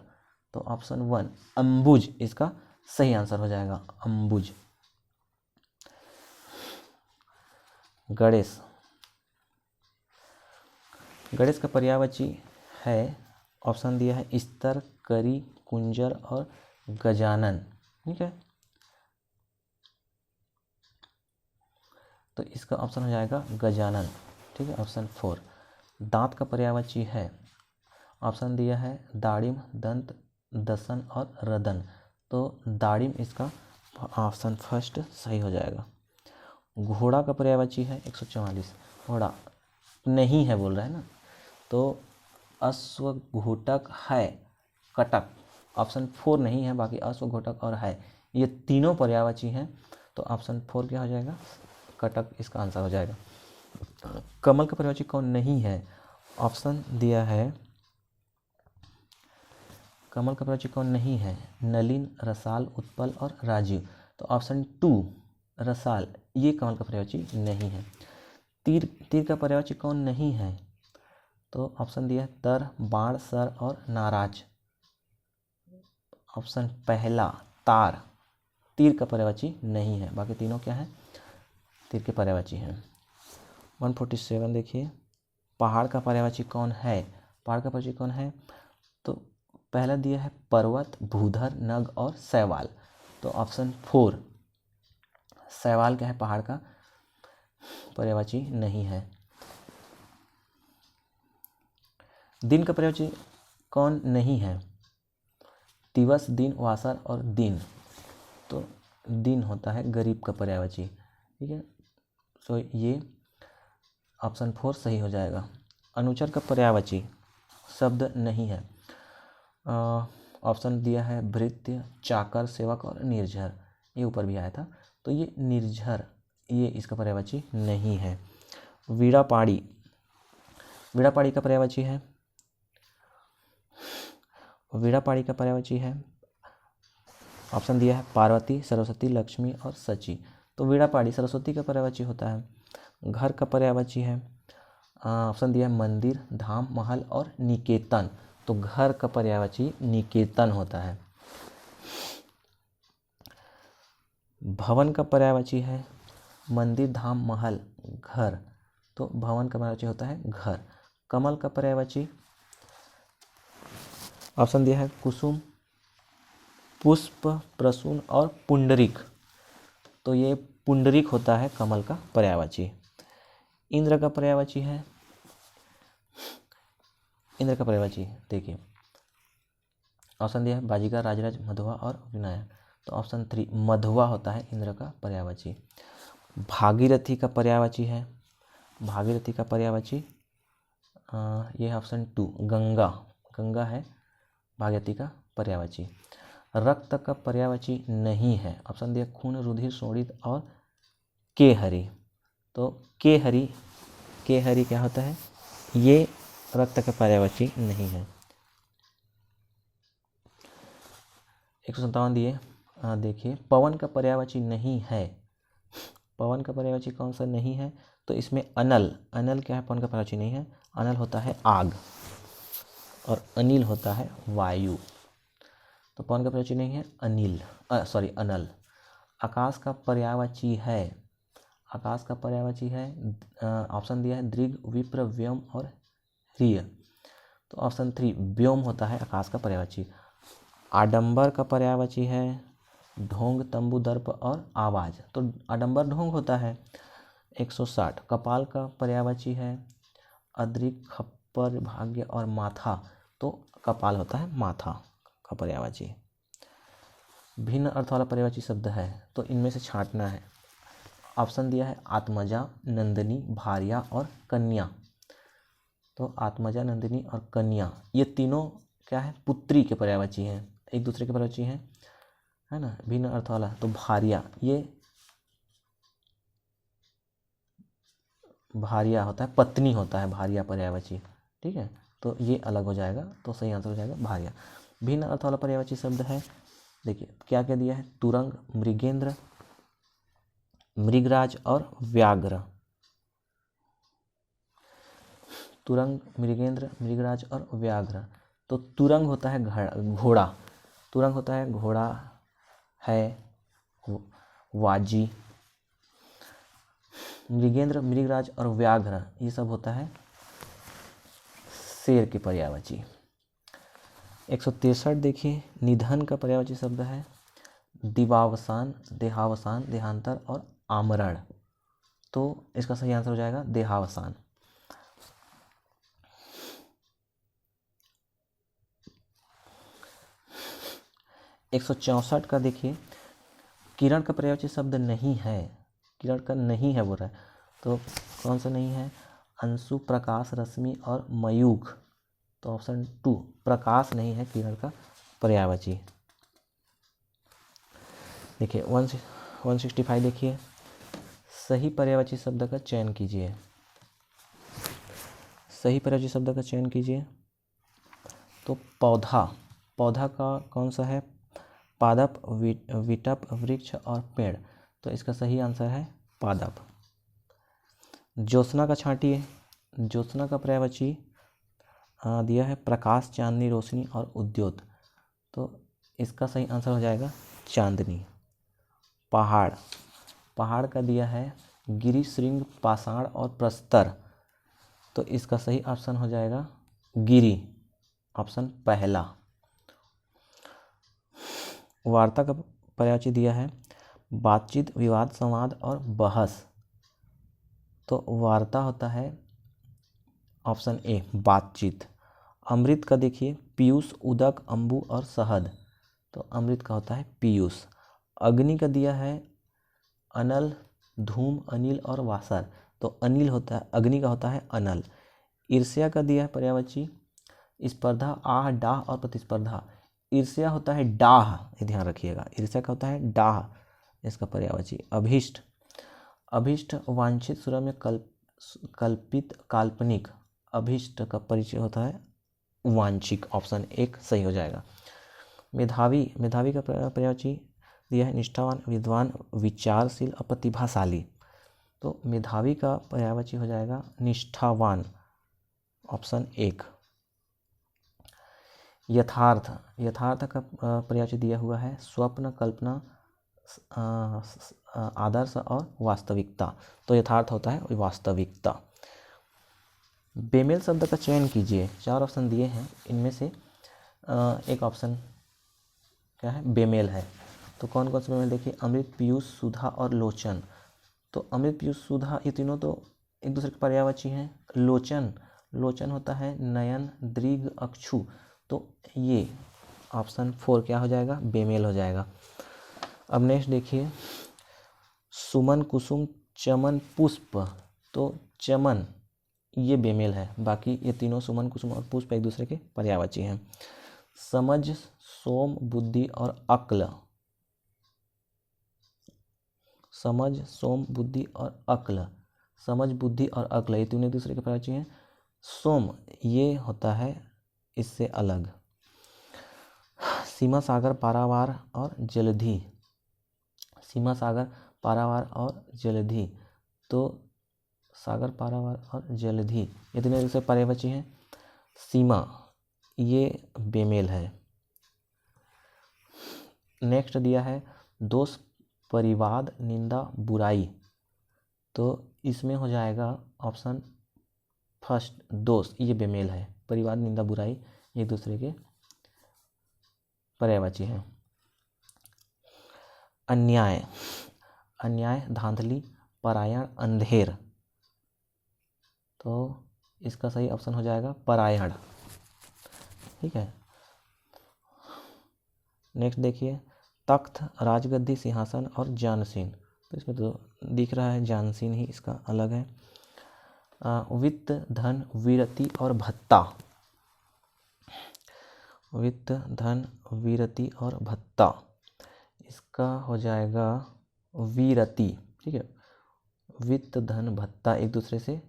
तो ऑप्शन 1 अंबुज इसका सही आंसर हो जाएगा, अंबुज। गणेश, गणेश का पर्यायवाची है, ऑप्शन दिया है स्तर, करी, कुंजर और गजानन। ठीक है, तो इसका ऑप्शन हो जाएगा गजानन। ठीक है, ऑप्शन 4। दांत का पर्यायवाची है, ऑप्शन दिया है दाड़िम, दंत, दसन और रदन। तो दाड़िम इसका ऑप्शन फर्स्ट सही हो जाएगा। घोड़ा का पर्यायवाची है 144, घोड़ा नहीं है बोल रहा है ना, तो अश्व, घोटक, है, कटक। ऑप्शन 4 नहीं है, बाकी अश्व, घोटक और है ये तीनों पर्यायवाची हैं। तो ऑप्शन 4 क्या हो जाएगा? कटक इसका आंसर हो जाएगा। कमल का पर्यायवाची कौन नहीं है? ऑप्शन दिया है कमल का पर्यायवाची कौन नहीं है? नलिन, रसाल, उत्पल और राजीव। तो ऑप्शन 2 रसाल ये कमल का पर्यायवाची नहीं है। तीर, तीर का पर्यायवाची कौन नहीं है? तो ऑप्शन दिया है तर, बाण, सर और नाराज। ऑप्शन पहला तार तीर का पर्यायवाची नहीं है, बाकी तीनों क्या है? तीर के पर्यायवाची हैं। 147 देखिए पहाड़ का पर्यायवाची कौन है? पहाड़ का पर्यायवाची कौन है? तो पहला दिया है पर्वत, भूधर, नग और शैवाल। तो ऑप्शन 4 शैवाल क्या है? पहाड़ का पर्यायवाची नहीं है। दिन का पर्यायवाची कौन नहीं है? दिवस, दिन, वासर और दिन। तो दिन होता है गरीब का पर्यायवाची। ठीक है, सो ये ऑप्शन 4 सही हो जाएगा। अनुचर का पर्यायवाची शब्द नहीं है, ऑप्शन दिया है भृत्य, चाकर, सेवक और निर्झर। ये ऊपर भी आया था, तो ये निर्झर ये इसका पर्यायवाची नहीं है। वीणापाणी, वीणापाणी का पर्यायवाची है, वीणापाणी का पर्यायवाची है, ऑप्शन दिया है पार्वती, सरस्वती, लक्ष्मी और सची। तो वीणापाणी सरस्वती का पर्यायवाची होता है। घर का पर्यायवाची है, ऑप्शन दिया है मंदिर, धाम, महल और निकेतन। तो घर का पर्यायवाची निकेतन होता है। भवन का पर्यायवाची है मंदिर, धाम, महल, घर। तो भवन का पर्यायवाची होता है घर। कमल का पर्यायवाची ऑप्शन दिया है कुसुम, पुष्प, प्रसून और पुंडरीक। तो ये पुंडरीक होता है कमल का पर्यायवाची। इंद्र का पर्यायवाची है, इंद्र का पर्यायवाची देखिए ऑप्शन दिया है बाजीगर, राजराज, मधुआ और विनायक। तो ऑप्शन 3 मधुआ होता है इंद्र का पर्यायवाची। भागीरथी का पर्यायवाची है, भागीरथी का पर्यायवाची ये ऑप्शन 2 गंगा, गंगा है भागीरथी का पर्यायवाची। रक्त का पर्यायवाची नहीं है, ऑप्शन दिया खून, रुधिर, शोणित और केहरी। तो केहरी, केहरी क्या होता है? ये रक्त का पर्यायवाची नहीं है। 157 दिए देखिए पवन का पर्यायवाची नहीं है। पवन का पर्यायवाची कौन सा नहीं है? तो इसमें अनल, अनल क्या है? पवन का पर्यायवाची नहीं है। अनल होता है आग और अनिल होता है वायु। तो पवन का पर्यायवाची नहीं है अनिल, सॉरी अनल। आकाश का पर्यायवाची है, आकाश का पर्यायवाची है ऑप्शन दिया है दृग, विप्र, व्योम और ह्रिय। तो ऑप्शन 3 व्योम होता है आकाश का पर्यायवाची। आडंबर का पर्यायवाची है ढोंग, तंबू, दर्प और आवाज। तो आडंबर ढोंग होता है। 160 कपाल का पर्यायवाची है अद्रिक, खप्पर, भाग्य और माथा। तो कपाल होता है माथा का पर्यायवाची। भिन्न अर्थ वाला पर्यायवाची शब्द है तो इनमें से छांटना है। ऑप्शन दिया है आत्मजा, नंदिनी, भार्या और कन्या। तो आत्मजा, नंदिनी और कन्या ये तीनों क्या है? पुत्री के पर्यायवाची हैं। एक दूसरे के पर्यायवाची हैं, है ना, भिन्न अर्थ वाला। तो भार्या, ये भार्या होता है, पत्नी होता है भार्या पर्यायवाची, ठीक है, तो ये अलग हो जाएगा, तो सही आंसर हो जाएगा भार्या। भिन्न अर्थ वाला पर्यायवाची शब्द है, देखिए क्या क्या दिया है, तुरंग, मृगेंद्र, मृगराज और व्याघ्र। तुरंग, मृगेंद्र, मृगराज और व्याघ्र। तो तुरंग होता है घोड़ा, तुरंग होता है घोड़ा, है वाजी। मृगेंद्र, मृगराज और व्याघ्र ये सब होता है शेर के पर्यायवाची। 163 देखिए, निधन का पर्यायवाची शब्द है दिवावसान, देहावसान, देहांतर और आमरण। तो इसका सही आंसर हो जाएगा देहावसान। एक 164 का देखिए, किरण का पर्यायवाची शब्द नहीं है, किरण का नहीं है बोल रहा है, तो कौन सा नहीं है, अंशु, प्रकाश, रश्मि और मयूख। तो ऑप्शन 2 प्रकाश नहीं है किरण का पर्यायवाची। देखिए 165 देखिए, सही पर्यायवाची शब्द का चयन कीजिए, सही पर्यायवाची शब्द का चयन कीजिए। तो पौधा, पौधा का कौन सा है, पादप, विटप, वृक्ष और पेड़। तो इसका सही आंसर है पादप। ज्योत्सना का छांटिए, ज्योत्सना का पर्यायवाची दिया है प्रकाश, चांदनी, रोशनी और उद्योत। तो इसका सही आंसर हो जाएगा चांदनी। पहाड़, पहाड़ का दिया है गिरि, श्रृंग, पाषाण और प्रस्तर। तो इसका सही ऑप्शन हो जाएगा गिरि, ऑप्शन पहला। वार्ता का पर्यायवाची दिया है बातचीत, विवाद, संवाद और बहस। तो वार्ता होता है ऑप्शन ए बातचीत। अमृत का देखिए पीयूष, उदक, अम्बु और शहद। तो अमृत का होता है पीयूष। अग्नि का दिया है अनल, धूम, अनिल और वासर। तो अनिल होता है, अग्नि का होता है अनल। ईर्ष्या का दिया है पर्यायवाची स्पर्धा, आह, डाह और प्रतिस्पर्धा। ईर्ष्या होता है डाह, ये ध्यान रखिएगा, ईर्ष्या का होता है डाह, इसका पर्यायवाची। अभीष्ट, अभीष्ट वांछित, सुरम्य, कल्पित, काल्पनिक। अभीष्ट का परिचय होता है वांछिक, ऑप्शन 1 सही हो जाएगा। मेधावी, मेधावी का पर्यायवाची दिया है निष्ठावान, विद्वान, विचारशील और प्रतिभाशाली। तो मेधावी का पर्यायवाची हो जाएगा निष्ठावान, ऑप्शन 1। यथार्थ, यथार्थ का पर्यायवाची दिया हुआ है स्वप्न, कल्पना, आदर्श और वास्तविकता। तो यथार्थ होता है वास्तविकता। बेमेल शब्द का चयन कीजिए, 4 ऑप्शन दिए हैं, इनमें से एक ऑप्शन क्या है, बेमेल है। तो कौन कौन से बेमेल देखिए, अमृत, पीयूष, सुधा और लोचन। तो अमृत, पीयूष, सुधा ये तीनों तो एक दूसरे के पर्यायवाची हैं। लोचन, लोचन होता है नयन, दृग, अक्षु। तो ये ऑप्शन 4 क्या हो जाएगा, बेमेल हो जाएगा। अब नेक्स्ट देखिए, सुमन, कुसुम, चमन, पुष्प। तो चमन ये बेमेल है, बाकी ये तीनों सुमन, कुसुम और पुष्प एक दूसरे के पर्यायवाची हैं। समझ, सोम, बुद्धि और अक्ल। समझ, सोम, बुद्धि और अक्ल। समझ, बुद्धि और अक्ल ये तीनों एक दूसरे के पर्यायवाची हैं। सोम ये होता है इससे अलग। सीमा, सागर, पारावार और जलधि। सीमा, सागर, पारावार और जलधि। तो सागर, पारावार और जलधि ये तीनों एक दूसरे के पर्यायवाची हैं। सीमा ये बेमेल है। नेक्स्ट दिया है दोष, परिवाद, निंदा, बुराई। तो इसमें हो जाएगा ऑप्शन फर्स्ट दोष, ये बेमेल है। परिवाद, निंदा, बुराई एक दूसरे के पर्यायवाची हैं। अन्याय, अन्याय, धांधली, परायण, अंधेर। तो इसका सही ऑप्शन हो जाएगा परायण, ठीक है। नेक्स्ट देखिए तख्त, राजगद्दी, सिंहासन और जानसीन। तो इसमें तो दिख रहा है जानसीन ही इसका अलग है। वित्त, धन, वीरति और भत्ता। वित्त, धन, वीरति और भत्ता। इसका हो जाएगा वीरति। ठीक है, वित्त, धन, भत्ता एक दूसरे से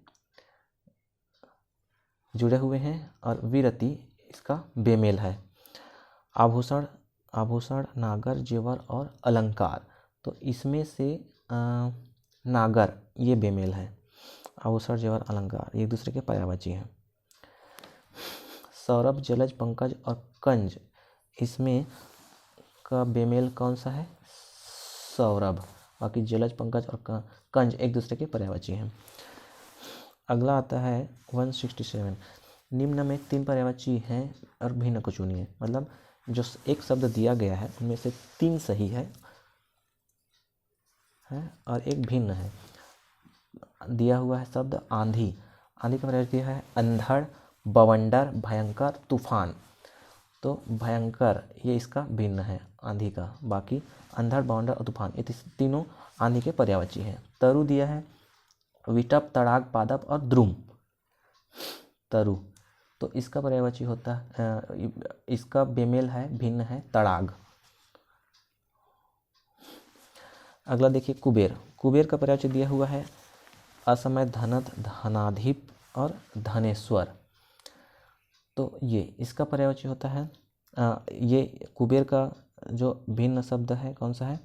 जुड़े हुए हैं और वीरति इसका बेमेल है। आभूषण, आभूषण, नागर, जेवर और अलंकार, तो इसमें से नागर ये बेमेल है। आभूषण, जेवर, अलंकार एक दूसरे के पर्यायवाची हैं। सौरभ, जलज, पंकज और कंज, इसमें का बेमेल कौन सा है? सौरभ। बाकी जलज, पंकज और कंज एक दूसरे के पर्यायवाची हैं। अगला आता है 167। निम्न में 3 पर्यायवाची हैं और भिन्न को चुनिए। मतलब जो एक शब्द दिया गया है उनमें से 3 सही है और एक भिन्न है। दिया हुआ है शब्द आंधी। आंधी का पर्यायवाची है अंधड़, बवंडर, भयंकर, तूफान। तो भयंकर ये इसका भिन्न है आंधी का। बाकी अंधड़, बवंडर और तूफान ये तीनों आंधी के पर्यायवाची हैं। तरु दिया है विटप, तड़ाग, पादप और द्रुम। तरु, तो इसका पर्यायवाची होता है, इसका बेमेल है, भिन्न है, तड़ाग। अगला देखिए कुबेर। कुबेर का पर्यायवाची दिया हुआ है असमय, धनद, धनाधिप और धनेश्वर। तो ये इसका पर्यायवाची होता है ये कुबेर का जो भिन्न शब्द है कौन सा है?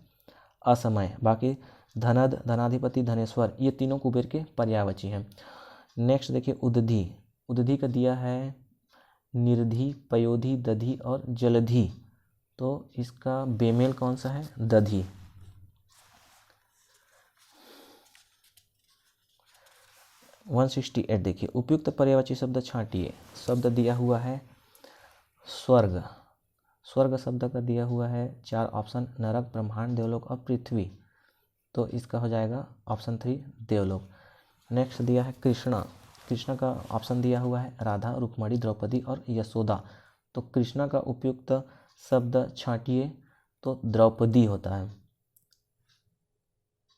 असमय। बाकी धनद, धनाधिपति, धनेश्वर ये तीनों कुबेर के पर्यायवाची हैं। नेक्स्ट देखिए उदधि। उदधि का दिया है निर्धि, पयोधि, दधि और जलधि। तो इसका बेमेल कौन सा है? दधि। / 168 देखिए उपयुक्त पर्यायवाची शब्द छांटिए। शब्द दिया हुआ है स्वर्ग। स्वर्ग शब्द का दिया हुआ है 4 ऑप्शन, नरक, ब्रह्मांड, देवलोक और पृथ्वी। तो इसका हो जाएगा ऑप्शन 3 देवलोक। नेक्स्ट दिया है कृष्णा। कृष्णा का ऑप्शन दिया हुआ है राधा, रुक्मणी, द्रौपदी और यशोदा। तो कृष्णा का उपयुक्त शब्द छांटिए तो द्रौपदी होता है।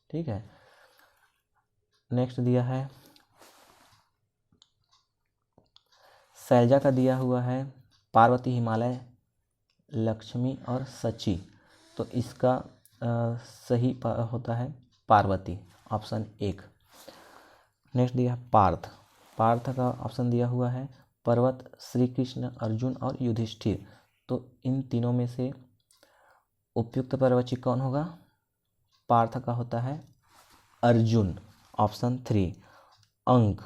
ठीक है, नेक्स्ट दिया है शैलजा का दिया हुआ है पार्वती, हिमालय, लक्ष्मी और सची। तो इसका सही होता है पार्वती, ऑप्शन 1। नेक्स्ट दिया है पार्थ। पार्थ का ऑप्शन दिया हुआ है पर्वत, श्री कृष्ण, अर्जुन और युधिष्ठिर। तो इन तीनों में से उपयुक्त पर्यायवाची कौन होगा? पार्थ का होता है अर्जुन, ऑप्शन 3। अंक,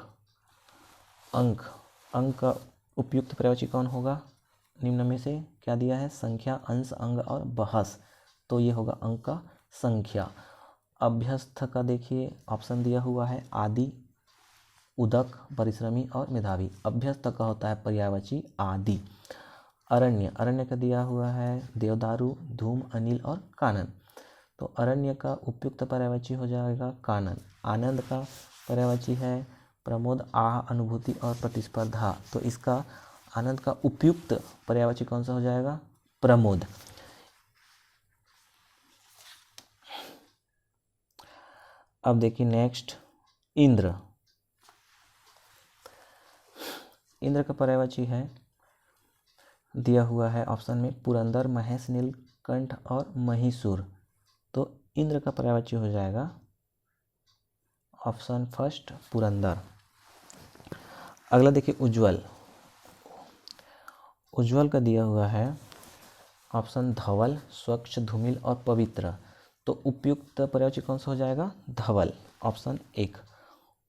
अंक, अंक का उपयुक्त पर्यायवाची कौन होगा? निम्न में से क्या दिया है? संख्या, अंश, अंग और बहस। तो ये होगा अंक का संख्या। अभ्यस्त का देखिए ऑप्शन दिया हुआ है आदि, उदक, परिश्रमी और मेधावी। अभ्यस्त का होता है पर्यायवाची आदि। अरण्य, अरण्य का दिया हुआ है देवदारू, धूम, अनिल और कानन। तो अरण्य का उपयुक्त पर्यायवाची हो जाएगा कानन। आनंद का पर्यायवाची है प्रमोद, आह, अनुभूति और प्रतिस्पर्धा। तो इसका आनंद का उपयुक्त पर्यायवाची कौन सा हो जाएगा? प्रमोद। अब देखिए नेक्स्ट इंद्र। इंद्र का पर्यायवाची है दिया हुआ है ऑप्शन में पुरंदर, महेश, नीलकंठ और महिषूर। तो इंद्र का पर्यायवाची हो जाएगा ऑप्शन फर्स्ट पुरंदर। अगला देखिए उज्ज्वल। उज्ज्वल का दिया हुआ है ऑप्शन धवल, स्वच्छ, धूमिल और पवित्र। तो उपयुक्त पर्यायवाची कौन सा हो जाएगा? धवल, ऑप्शन 1।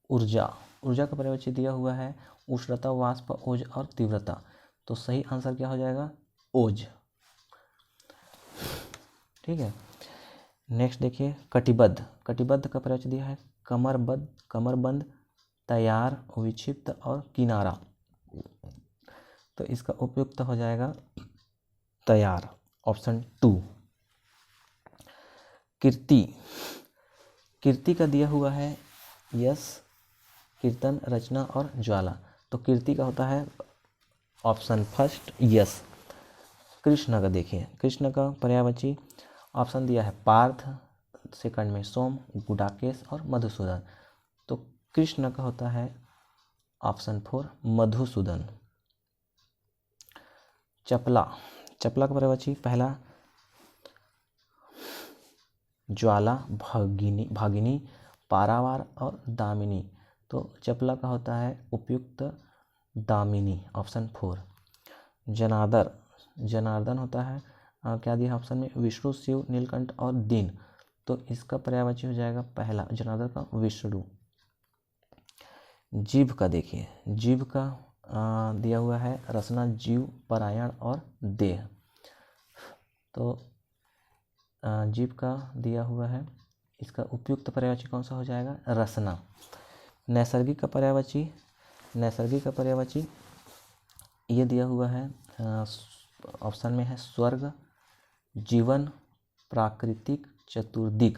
ऊर्जा, ऊर्जा का पर्यायवाची दिया हुआ है उष्णता, वाष्प, ओज और तीव्रता। तो सही आंसर क्या हो जाएगा? ओज। ठीक है, नेक्स्ट देखिए कटिबद्ध। कटिबद्ध का पर्यायवाची दिया है कमरबद्ध, कमरबंद, तैयार, विक्षिप्त और किनारा। तो इसका उपयुक्त हो जाएगा तैयार, ऑप्शन 2। कीर्ति, कीर्ति का दिया हुआ है यश, कीर्तन, रचना और ज्वाला। तो कीर्ति का होता है ऑप्शन फर्स्ट यश। कृष्ण का देखिए, कृष्ण का पर्यायवाची ऑप्शन दिया है पार्थ, सेकंड में सोम, गुडाकेश और मधुसूदन। तो कृष्ण का होता है ऑप्शन 4 मधुसूदन। चपला, चपला का पर्यायवाची पहला ज्वाला, भागिनी, पारावार और दामिनी। तो चपला का होता है उपयुक्त दामिनी, ऑप्शन 4। जनार्दन, जनार्दन होता है क्या दिया ऑप्शन में, विष्णु, शिव, नीलकंठ और दीन। तो इसका पर्यायवाची हो जाएगा पहला जनार्दन का विष्णु। जीव का देखिए, जीव का दिया हुआ है रसना, जीव, परायण और देह। तो जीव का दिया हुआ है, इसका उपयुक्त पर्यायवाची कौन सा हो जाएगा, रसना। नैसर्गिक का पर्यायवाची, नैसर्गिक का पर्यायवाची ये दिया हुआ है ऑप्शन में है स्वर्ग, जीवन, प्राकृतिक, चतुर्दिक,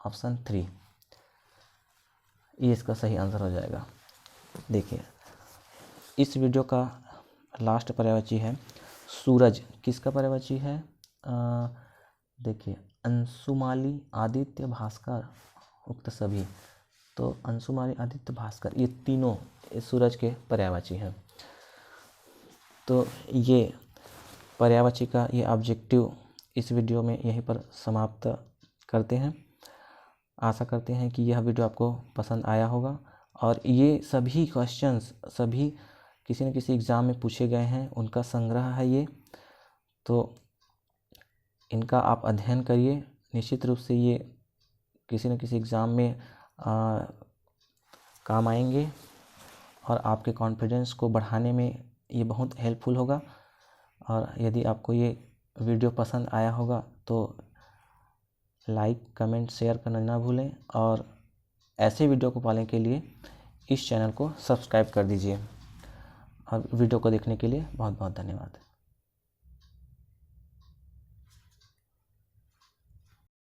ऑप्शन 3। ये इसका सही आंसर हो जाएगा। देखिए इस वीडियो का लास्ट पर्यायवाची है सूरज। किसका पर्यायवाची है, देखिए अंशुमाली, आदित्य, भास्कर, उक्त सभी। तो अंशुमाली, आदित्य, भास्कर ये तीनों इस सूरज के पर्यायवाची हैं। तो ये पर्यायवाची का ये ऑब्जेक्टिव इस वीडियो में यहीं पर समाप्त करते हैं। आशा करते हैं कि यह वीडियो आपको पसंद आया होगा और ये सभी क्वेश्चंस सभी किसी न किसी एग्ज़ाम में पूछे गए हैं, उनका संग्रह है ये। तो इनका आप अध्ययन करिए, निश्चित रूप से ये किसी न किसी एग्ज़ाम में काम आएंगे और आपके कॉन्फिडेंस को बढ़ाने में ये बहुत हेल्पफुल होगा। और यदि आपको ये वीडियो पसंद आया होगा तो लाइक, कमेंट, शेयर करना ना भूलें और ऐसे वीडियो को पाने के लिए इस चैनल को सब्सक्राइब कर दीजिए। और वीडियो को देखने के लिए बहुत बहुत धन्यवाद।